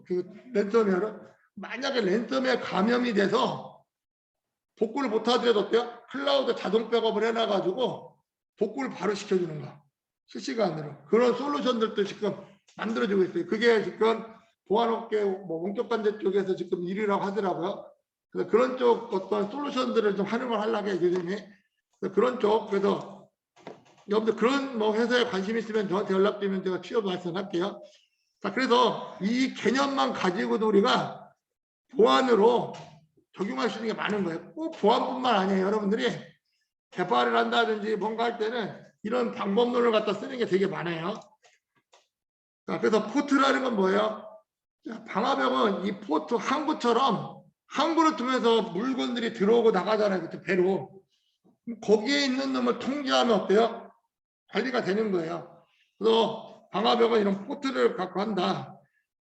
그 랜섬웨어를. 만약에 랜섬웨어 감염이 돼서 복구를 못하더라도 어때요? 클라우드 자동 백업을 해놔가지고 복구를 바로 시켜주는 거야. 실시간으로. 그런 솔루션들도 지금 만들어지고 있어요. 그게 지금 보안업계 뭐 원격관제 쪽에서 지금 1위라고 하더라고요. 그래서 그런 쪽 어떤 솔루션들을 좀 활용을 하려고 해요, 교수님이. 그런 쪽, 그래서 여러분들 그런 뭐 회사에 관심 있으면 저한테 연락드리면 제가 취업 말씀할게요. 자, 그래서 이 개념만 가지고도 우리가 보안으로 적용할 수 있는 게 많은 거예요. 꼭 보안뿐만 아니에요. 여러분들이 개발을 한다든지 뭔가 할 때는 이런 방법론을 갖다 쓰는 게 되게 많아요. 자, 그래서 포트라는 건 뭐예요? 방화벽은 이 포트 항구처럼 항구를 통해서 물건들이 들어오고 나가잖아요. 그때 배로. 거기에 있는 놈을 통제하면 어때요? 관리가 되는 거예요. 그래서 방화벽은 이런 포트를 갖고 한다.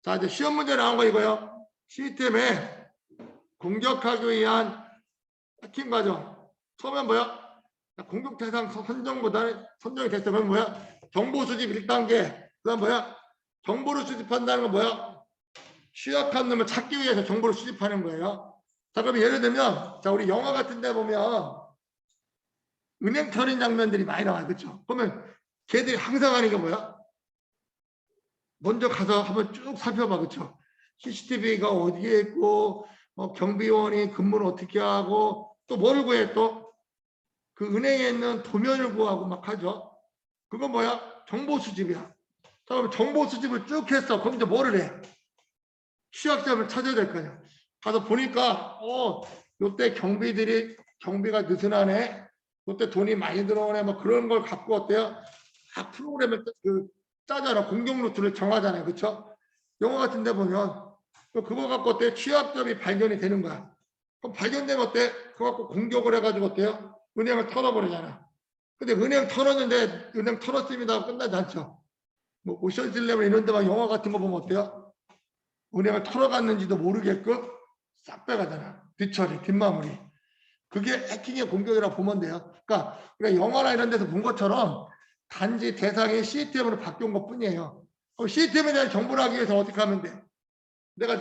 자, 이제 시험 문제 나온 거 이거요. 시스템에 공격하기 위한 해킹 과정. 처음엔 뭐야? 공격 대상 선정보다는 선정이 됐어. 그럼 뭐야? 정보 수집 1단계. 그다음 뭐야? 정보를 수집한다는 건 뭐야? 취약한 놈을 찾기 위해서 정보를 수집하는 거예요. 자, 그럼 예를 들면, 자, 우리 영화 같은 데 보면 은행 털인 장면들이 많이 나와요. 그렇죠? 그러면 걔들이 항상 하는 게 뭐야? 먼저 가서 한번 쭉 살펴봐. 그렇죠? CCTV가 어디에 있고, 경비원이 근무를 어떻게 하고, 또 뭐를 구해 또? 그 은행에 있는 도면을 구하고 막 하죠. 그건 뭐야? 정보 수집이야. 자, 그럼 정보 수집을 쭉 했어. 그럼 이제 뭐를 해? 취약점을 찾아야 될 거 아니야. 가서 보니까 요때 경비가 느슨하네. 요때 돈이 많이 들어오네. 뭐 그런 걸 갖고 어때요? 다 프로그램을 짜잖아. 공격 루트를 정하잖아요. 그렇죠? 영화 같은 데 보면 그거 갖고 어때? 취약점이 발견이 되는 거야. 그럼 발견되면 어때? 그거 갖고 공격을 해가지고 어때요? 은행을 털어버리잖아. 근데 은행 털었는데 은행 털었습니다. 끝나지 않죠. 뭐 오션실레븐 이런 데만 영화 같은 거 보면 어때요? 은행을 털어갔는지도 모르게끔 싹 빼가잖아. 뒷처리, 뒷마무리. 그게 해킹의 공격이라고 보면 돼요. 그러니까 우리가 영화나 이런 데서 본 것처럼 단지 대상이 시스템으로 바뀐 것 뿐이에요. 시스템에 대한 정보를 하기 위해서 어떻게 하면 돼요? 내가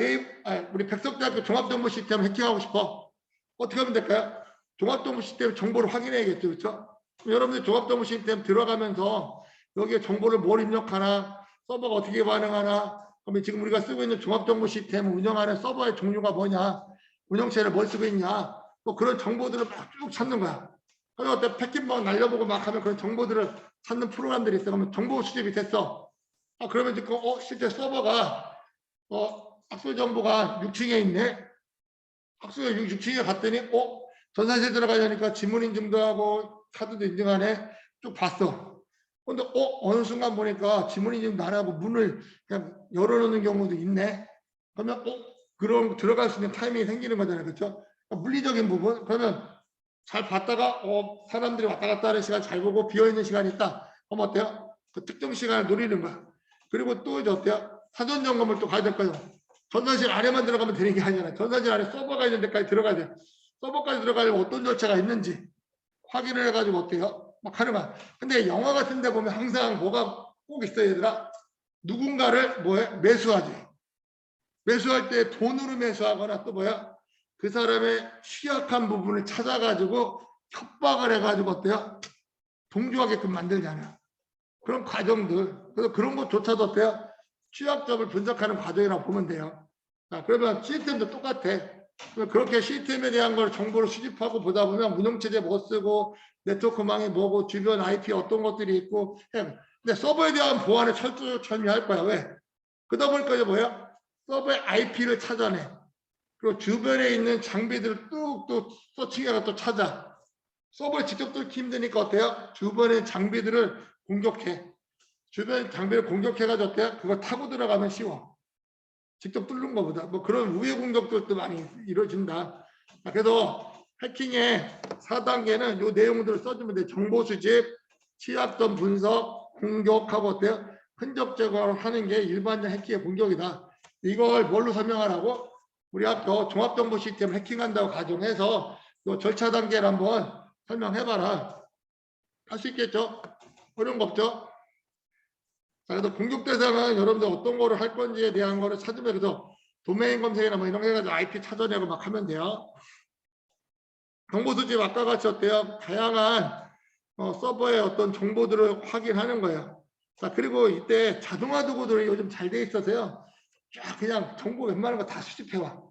우리 백석대학교 종합정보 시스템 해킹하고 싶어. 어떻게 하면 될까요? 종합정보 시스템 정보를 확인해야겠죠. 그렇죠? 여러분들 종합정보 시스템 들어가면서 여기에 정보를 뭘 입력하나, 서버가 어떻게 반응하나, 그러면 지금 우리가 쓰고 있는 종합정보 시스템 운영하는 서버의 종류가 뭐냐, 운영체를 뭘 쓰고 있냐, 또 그런 정보들을 막 쭉 찾는 거야. 그래서 어때 패킷 막 날려보고 막 하면 그런 정보들을 찾는 프로그램들이 있어. 그러면 정보 수집이 됐어. 그러면 지금 실제 서버가 학술 정보가 6층에 있네. 학술 6층에 갔더니 전산실 들어가려니까 지문 인증도 하고 카드도 인증하네. 쭉 봤어. 근데 어느 순간 보니까 지문 인증도 안 하고 문을 그냥 열어놓는 경우도 있네. 그러면 그럼 들어갈 수 있는 타이밍이 생기는 거잖아요. 그렇죠? 물리적인 부분. 그러면 잘 봤다가 사람들이 왔다 갔다 하는 시간 잘 보고 비어있는 시간이 있다. 그럼 어때요? 그 특정 시간을 노리는 거야. 그리고 또 이제 어때요? 사전 점검을 또 가야 될 거예요. 전산실 안에만 들어가면 되는 게 아니잖아요. 전산실 안에 서버가 있는 데까지 들어가야 돼요. 서버까지 들어가려면 어떤 절차가 있는지 확인을 해가지고 어때요? 막 하는 거야. 근데 영화 같은 데 보면 항상 뭐가 꼭 있어요, 얘들아. 누군가를 매수하지. 매수할 때 돈으로 매수하거나 또 그 사람의 취약한 부분을 찾아가지고 협박을 해가지고 어때요? 동조하게끔 만들잖아요. 그런 과정들. 그래서 그런 것조차도 어때요? 취약점을 분석하는 과정이라고 보면 돼요. 자, 그러면 시스템도 똑같아. 그렇게 시스템에 대한 걸 정보를 수집하고 보다 보면 운영체제 뭐 쓰고 네트워크망이 뭐고 주변 IP 어떤 것들이 있고 근데 서버에 대한 보안을 철저히 할 거야. 왜? 그러다 보니까 이제 서버의 IP를 찾아내. 그리고 주변에 있는 장비들을 뚝뚝 서칭해서 또 찾아. 서버에 직접 뚫기 힘드니까 어때요? 주변의 장비들을 공격해. 주변 장비를 공격해가지고 어때요? 그거 타고 들어가면 쉬워. 직접 뚫는 것보다. 뭐 그런 우회 공격들도 많이 이루어진다. 그래서 해킹의 4단계는 이 내용들을 써주면 돼. 정보 수집, 취약점 분석, 공격하고 어때요? 흔적 제거를 하는 게 일반적 해킹의 공격이다. 이걸 뭘로 설명하라고? 우리 학교 종합정보 시스템 해킹한다고 가정해서 이 절차 단계를 한번 설명해봐라. 할 수 있겠죠? 어려운 거 없죠? 자, 그래서 공격 대상은 여러분들 어떤 거를 할 건지에 대한 거를 찾으면 그래서 도메인 검색이나 뭐 이런 거 해가지고 IP 찾아내고 막 하면 돼요. 정보 수집 아까 같이 어때요? 다양한 서버의 어떤 정보들을 확인하는 거예요. 자, 그리고 이때 자동화 도구들이 요즘 잘 돼 있어서요. 쫙 그냥 정보 웬만한 거 다 수집해와.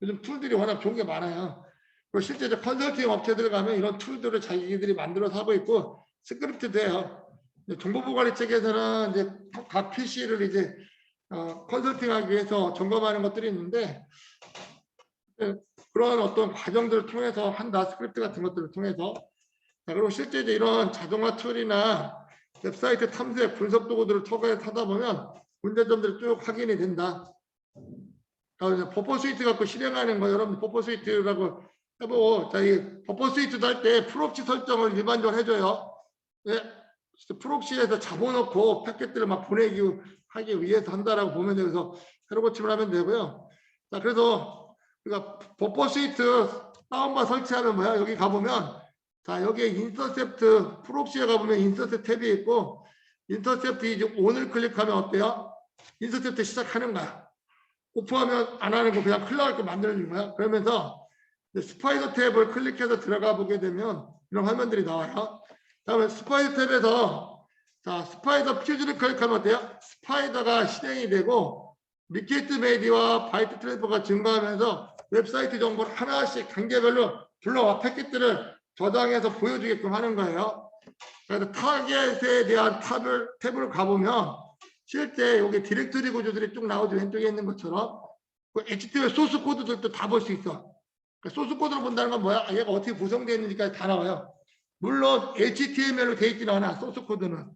요즘 툴들이 워낙 좋은 게 많아요. 그리고 실제 컨설팅 업체들 가면 이런 툴들을 자기들이 만들어서 하고 있고 스크립트도 해요. 정보보관리 측에서는 이제 각 PC를 이제 컨설팅하기 위해서 점검하는 것들이 있는데 그런 어떤 과정들을 통해서 한다. 스크립트 같은 것들을 통해서. 자, 그리고 실제 이제 이런 자동화 툴이나 웹사이트 탐색 분석 도구들을 통해서 하다 보면 문제점들이 쭉 확인이 된다. 버퍼 스위트 갖고 실행하는 거 여러분 버퍼 스위트라고 해보고 자, 이 버퍼 스위트도 할 때 프록시 설정을 일반적으로 해줘요. 네? 프록시에서 잡아놓고 패킷들을 막 보내기 하기 위해서 한다라고 보면 돼요. 그래서 새로 고침을 하면 되고요. 자, 그래서 우리가 버퍼 스위트 다운받아 설치하면 여기 가보면 자, 여기에 인터셉트 프록시에 가보면 인터셉트 탭이 있고 인터셉트 이제 온을 클릭하면 어때요? 인터셉트 시작하는 거야. 오프하면 안 하는 거 그냥 클릭할 거 만들어주는 거야. 그러면서 스파이더 탭을 클릭해서 들어가 보게 되면 이런 화면들이 나와요. 다음에 스파이더 탭에서 자 스파이더 퓨즈를 클릭하면 어때요? 스파이더가 실행이 되고 리퀴트 메디와 바이트 트랜스퍼가 증가하면서 웹사이트 정보를 하나씩 단계별로 불러와 패킷들을 저장해서 보여주게끔 하는 거예요. 그래서 타겟에 대한 탭을 가보면 실제 여기 디렉터리 구조들이 쭉 나오죠. 왼쪽에 있는 것처럼 그 HTML 소스 코드들도 다 볼 수 있어. 소스 코드로 본다는 건 뭐야? 얘가 어떻게 구성되어 있는지까지 다 나와요. 물론 HTML로 되어 있지는 않아. 소스 코드는.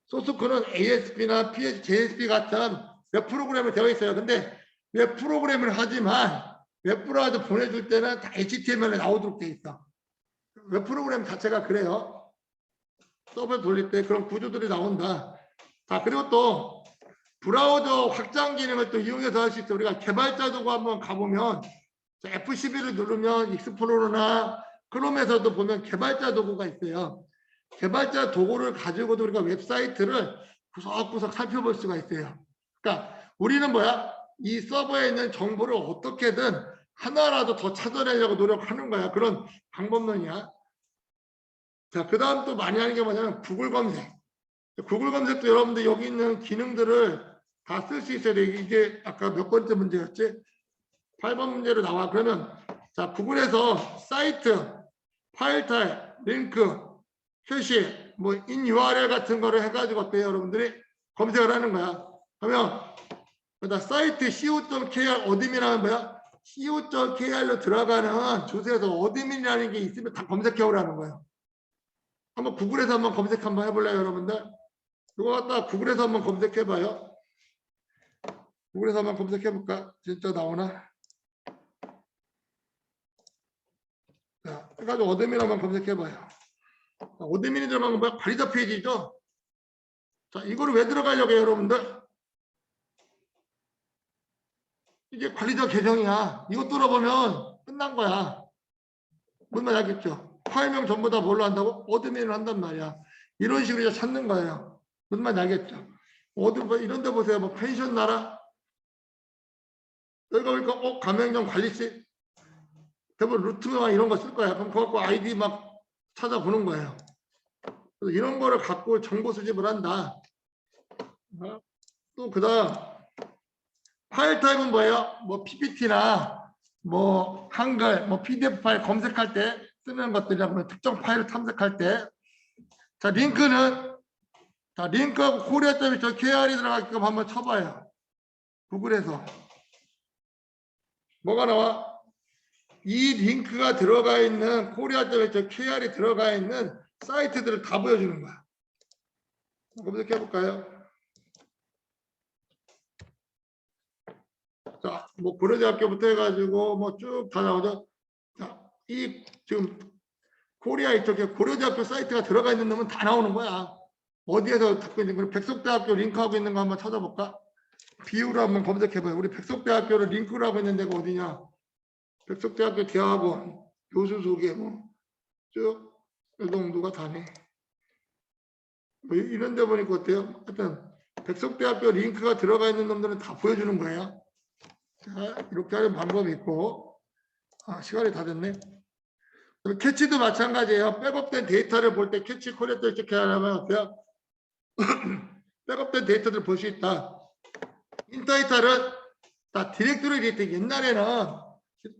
소스 코드는 ASP나 JSP 같은 웹 프로그램을 되어 있어요. 근데 웹 프로그램을 하지만 웹 브라우저 보내줄 때는 다 HTML에 나오도록 되어 있어. 웹 프로그램 자체가 그래요. 서버 돌릴 때 그런 구조들이 나온다. 자, 그리고 또 브라우저 확장 기능을 또 이용해서 할 수 있어. 우리가 개발자 도구 한번 가보면 F11을 누르면 익스플로러나 크롬에서도 보면 개발자 도구가 있어요. 개발자 도구를 가지고도 우리가 웹사이트를 구석구석 살펴볼 수가 있어요. 그러니까 우리는 이 서버에 있는 정보를 어떻게든 하나라도 더 찾아내려고 노력하는 거야. 그런 방법론이야. 자, 그 다음 또 많이 하는 게 뭐냐면 구글 검색. 구글 검색도 여러분들 여기 있는 기능들을 다 쓸 수 있어야 돼. 이게 아까 몇 번째 문제였지? 8번 문제로 나와. 그러면 자 구글에서 사이트, 파일 타입, 링크, 표시, 뭐 인 URL 같은 거를 해가지고 어때요? 여러분들이 검색을 하는 거야. 그러면 그다음 사이트 co.kr 어드민하면 뭐야? co.kr로 들어가는 주소에서 어드민이라는 게 있으면 다 검색해 오라는 거예요. 한번 구글에서 한번 검색 한번 해볼래요, 여러분들? 이거 갖다 구글에서 한번 검색해 봐요. 구글에서 한번 검색해 볼까? 진짜 나오나? 자, 해가지고 어드민 한번 검색해 봐요. 어드민이 들어간 건 뭐야? 관리자 페이지죠? 자, 이거를 왜 들어가려고 해요, 여러분들? 이게 관리자 계정이야. 이거 뚫어보면 끝난 거야. 뭔 말 알겠죠? 파일명 전부 다 뭘로 한다고? 어드민을 한단 말이야. 이런 식으로 이제 찾는 거예요. 무슨 말 알겠죠? 어디 뭐 이런 데 보세요. 뭐 펜션 나라? 여기가 보니까 가맹점 관리실? 대부분 루트나 이런 거 쓸 거야. 그럼 그거 갖고 아이디 막 찾아보는 거예요. 그래서 이런 거를 갖고 정보 수집을 한다. 또 그다음 파일 타입은 뭐예요? 뭐 PPT나 뭐 한글, 뭐 PDF 파일 검색할 때 쓰는 것들이라고 특정 파일을 탐색할 때. 자, 링크는 자, 링크하고 코리아.kr이 들어가게끔 한번 쳐봐요. 구글에서. 뭐가 나와? 이 링크가 들어가 있는 코리아.kr이 들어가 있는 사이트들을 다 보여주는 거야. 검색해 볼까요? 자, 뭐 고려대학교부터 해가지고 뭐 쭉 다 나오죠. 자, 이 지금 코리아 이쪽에 고려대학교 사이트가 들어가 있는 놈은 다 나오는 거야. 어디에서 듣고 있는 거? 백석대학교 링크하고 있는 거 한번 찾아볼까? 비유로 한번 검색해봐요. 우리 백석대학교를 링크를 하고 있는 데가 어디냐? 백석대학교 대학원 교수 소개 뭐쭉 여동도가 다네. 뭐 이런 데 보니까 어때요? 하여튼 백석대학교 링크가 들어가 있는 놈들은 다 보여주는 거예요. 자, 이렇게 하는 방법이 있고. 시간이 다 됐네. 캐치도 마찬가지예요. 백업된 데이터를 볼 때 캐치 코렉터 이렇게 하려면 어때요? 백업된 데이터를 볼 수 있다. 인터이터는 다 디렉토리 데이터. 옛날에는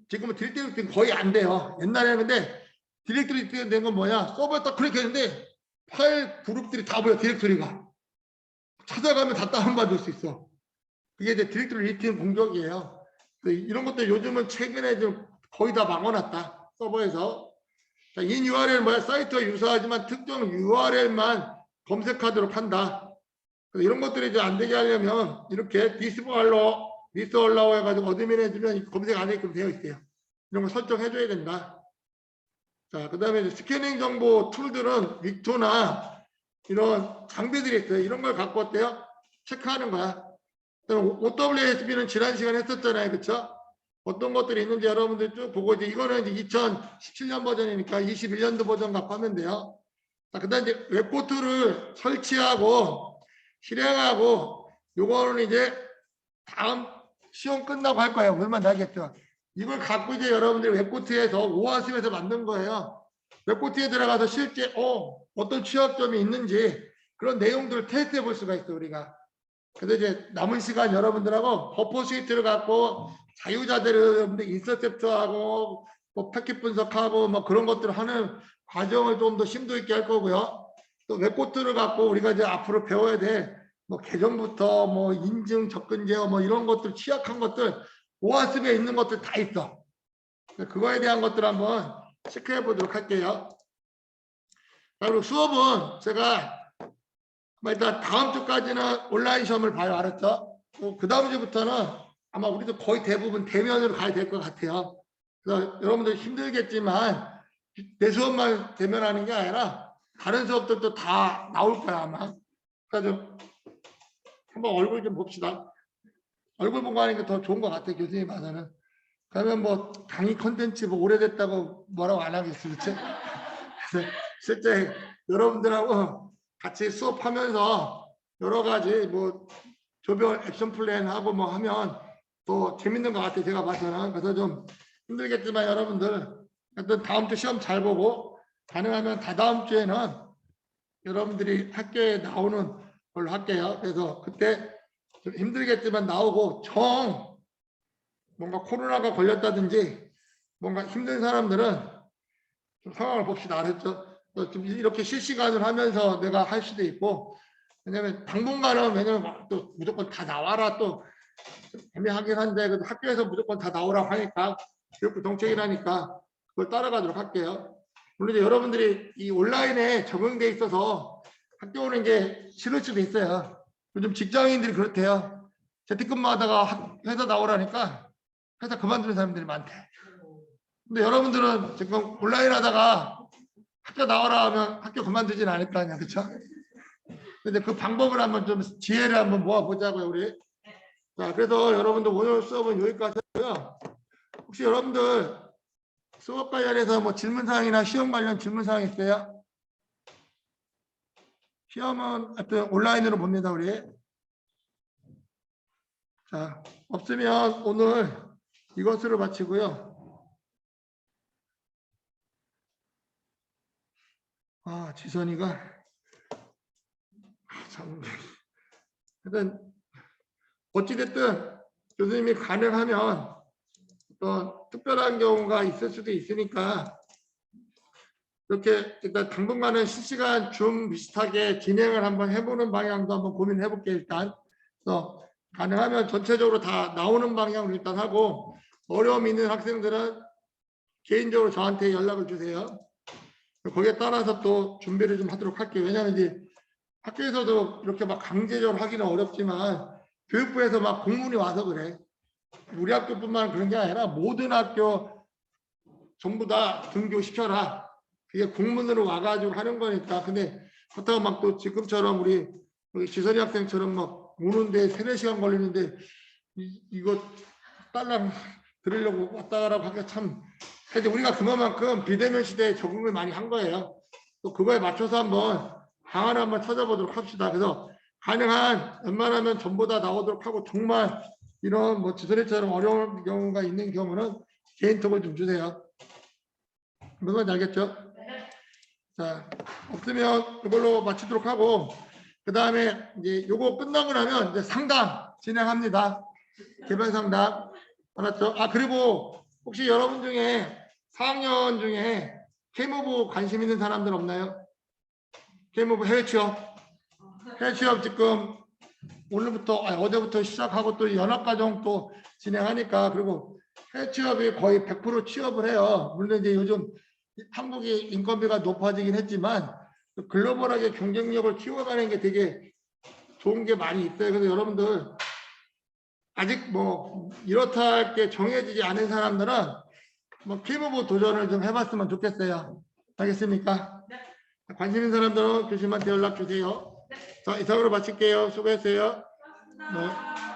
지금은 디렉토리 거의 안 돼요. 옛날에는 근데 디렉토리 된 건 뭐냐? 서버에 딱 클릭했는데 파일 그룹들이 다 보여. 디렉토리가 찾아가면 다 다운받을 수 있어. 그게 이제 디렉토리 리팅 공격이에요. 이런 것들 요즘은 최근에 좀 거의 다 막아놨다. 서버에서. 자, 인 URL 뭐야? 사이트와 유사하지만 특정 URL만 검색하도록 한다. 이런 것들이 이제 안 되게 하려면 이렇게 디스얼라우 해가지고 어드민 해주면 검색 안 하게끔 되어 있어요. 이런 거 설정해줘야 된다. 자, 그 다음에 스캐닝 정보 툴들은 빅토나 이런 장비들이 있어요. 이런 걸 갖고 어때요? 체크하는 거야. OWASP는 지난 시간에 했었잖아요. 그쵸? 어떤 것들이 있는지 여러분들 쭉 보고 이제 이거는 이제 2017년 버전이니까 21년도 버전 갖고 하면 돼요. 자, 그 다음에 이제 웹포트를 설치하고 실행하고 요거는 이제 다음 시험 끝나고 할 거예요. 얼마 나겠죠? 이걸 갖고 이제 여러분들이 웹코트에서 오아심에서 만든 거예요. 웹코트에 들어가서 실제 어떤 취약점이 있는지 그런 내용들을 테스트해 볼 수가 있어 우리가. 그래서 이제 남은 시간 여러분들하고 버퍼 시트를 갖고 자유자재를 여러분들 인터셉트하고 뭐 패킷 분석하고 뭐 그런 것들을 하는 과정을 좀 더 심도 있게 할 거고요. 또 웹코트를 갖고 우리가 이제 앞으로 배워야 돼. 뭐 계정부터 뭐 인증 접근 제어 뭐 이런 것들 취약한 것들 오아스에 있는 것들 다 있어. 그거에 대한 것들 한번 체크해 보도록 할게요. 그리고 수업은 제가 일단 다음 주까지는 온라인 시험을 봐요. 알았죠? 그 다음 주부터는 아마 우리도 거의 대부분 대면으로 가야 될 것 같아요. 그래서 여러분들 힘들겠지만 내 수업만 대면하는 게 아니라 다른 수업들도 다 나올 거야 아마. 그러니까 좀 한번 얼굴 좀 봅시다. 얼굴 보고 하는 게 더 좋은 것 같아 교수님 봐서는. 그러면 뭐 강의 컨텐츠 뭐 오래됐다고 뭐라고 안 하겠어, 그렇지? 그래서 실제 여러분들하고 같이 수업하면서 여러 가지 뭐 조별 액션 플랜 하고 뭐 하면 또 재밌는 것 같아 제가 봐서는. 그래서 좀 힘들겠지만 여러분들 하여튼 다음 주 시험 잘 보고 가능하면 다다음 주에는 여러분들이 학교에 나오는 걸로 할게요. 그래서 그때 좀 힘들겠지만 나오고 뭔가 코로나가 걸렸다든지 뭔가 힘든 사람들은 좀 상황을 봅시다. 알았죠? 좀 이렇게 실시간을 하면서 내가 할 수도 있고, 왜냐면 당분간은 왜냐면 또 무조건 다 나와라 또 애매하긴 한데 그래도 학교에서 무조건 다 나오라고 하니까 교육부 정책이라니까 그걸 따라가도록 할게요. 물론 이제 여러분들이 이 온라인에 적응돼 있어서 학교 오는 게 싫을 수도 있어요. 요즘 직장인들이 그렇대요. 재택근무하다가 회사 나오라니까 회사 그만두는 사람들이 많대. 근데 여러분들은 지금 온라인 하다가 학교 나오라 하면 학교 그만두진 않을 거 아니야, 그렇죠? 근데 그 방법을 한번 좀 지혜를 한번 모아보자고요, 우리. 자, 그래서 여러분들 오늘 수업은 여기까지 하고요. 혹시 여러분들 수업 관련해서 뭐 질문사항이나 시험 관련 질문사항 있어요? 시험은 하여튼 온라인으로 봅니다, 우리. 자, 없으면 오늘 이것으로 마치고요. 아, 지선이가 참. 하여튼 어찌됐든 교수님이 가능하면 어떤 특별한 경우가 있을 수도 있으니까 이렇게 일단 당분간은 실시간 줌 비슷하게 진행을 한번 해보는 방향도 한번 고민해 볼게요. 일단 그래서 가능하면 전체적으로 다 나오는 방향으로 일단 하고 어려움 있는 학생들은 개인적으로 저한테 연락을 주세요. 거기에 따라서 또 준비를 좀 하도록 할게요. 왜냐하면 이제 학교에서도 이렇게 막 강제적으로 하기는 어렵지만 교육부에서 막 공문이 와서 그래. 우리 학교뿐만 그런 게 아니라 모든 학교 전부 다 등교시켜라. 그게 공문으로 와가지고 하는 거니까. 근데 그렇다고 막 또 지금처럼 우리 지선이 학생처럼 막 오는데 3-4시간 걸리는데 이거 딸랑 들으려고 왔다 가라고 하기가 참. 근데 우리가 그만큼 비대면 시대에 적응을 많이 한 거예요. 또 그거에 맞춰서 한번 방안을 한번 찾아보도록 합시다. 그래서 가능한 웬만하면 전부 다 나오도록 하고 정말 이런 뭐 지선이처럼 어려운 경우가 있는 경우는 개인톡을 좀 주세요. 무슨 말인지 알겠죠? 자, 없으면 이걸로 마치도록 하고 그 다음에 이제 요거 끝나고 나면 이제 상담 진행합니다. 개별 상담. 알았죠? 아, 그리고 혹시 여러분 중에 4학년 중에 K무부 관심 있는 사람들 없나요? K무부 해외 취업. 해외 취업 지금 오늘부터 어제부터 시작하고 또 연합과정 또 진행하니까 그리고 해외 취업이 거의 100% 취업을 해요. 물론 이제 요즘 한국이 인건비가 높아지긴 했지만 글로벌하게 경쟁력을 키워가는 게 되게 좋은 게 많이 있어요. 그래서 여러분들 아직 뭐 이렇다 할 게 정해지지 않은 사람들은 뭐 K무부 도전을 좀 해봤으면 좋겠어요. 알겠습니까? 네. 관심 있는 사람들은 교수님한테 연락 주세요. 자, 이상으로 마칠게요. 수고했어요. 네.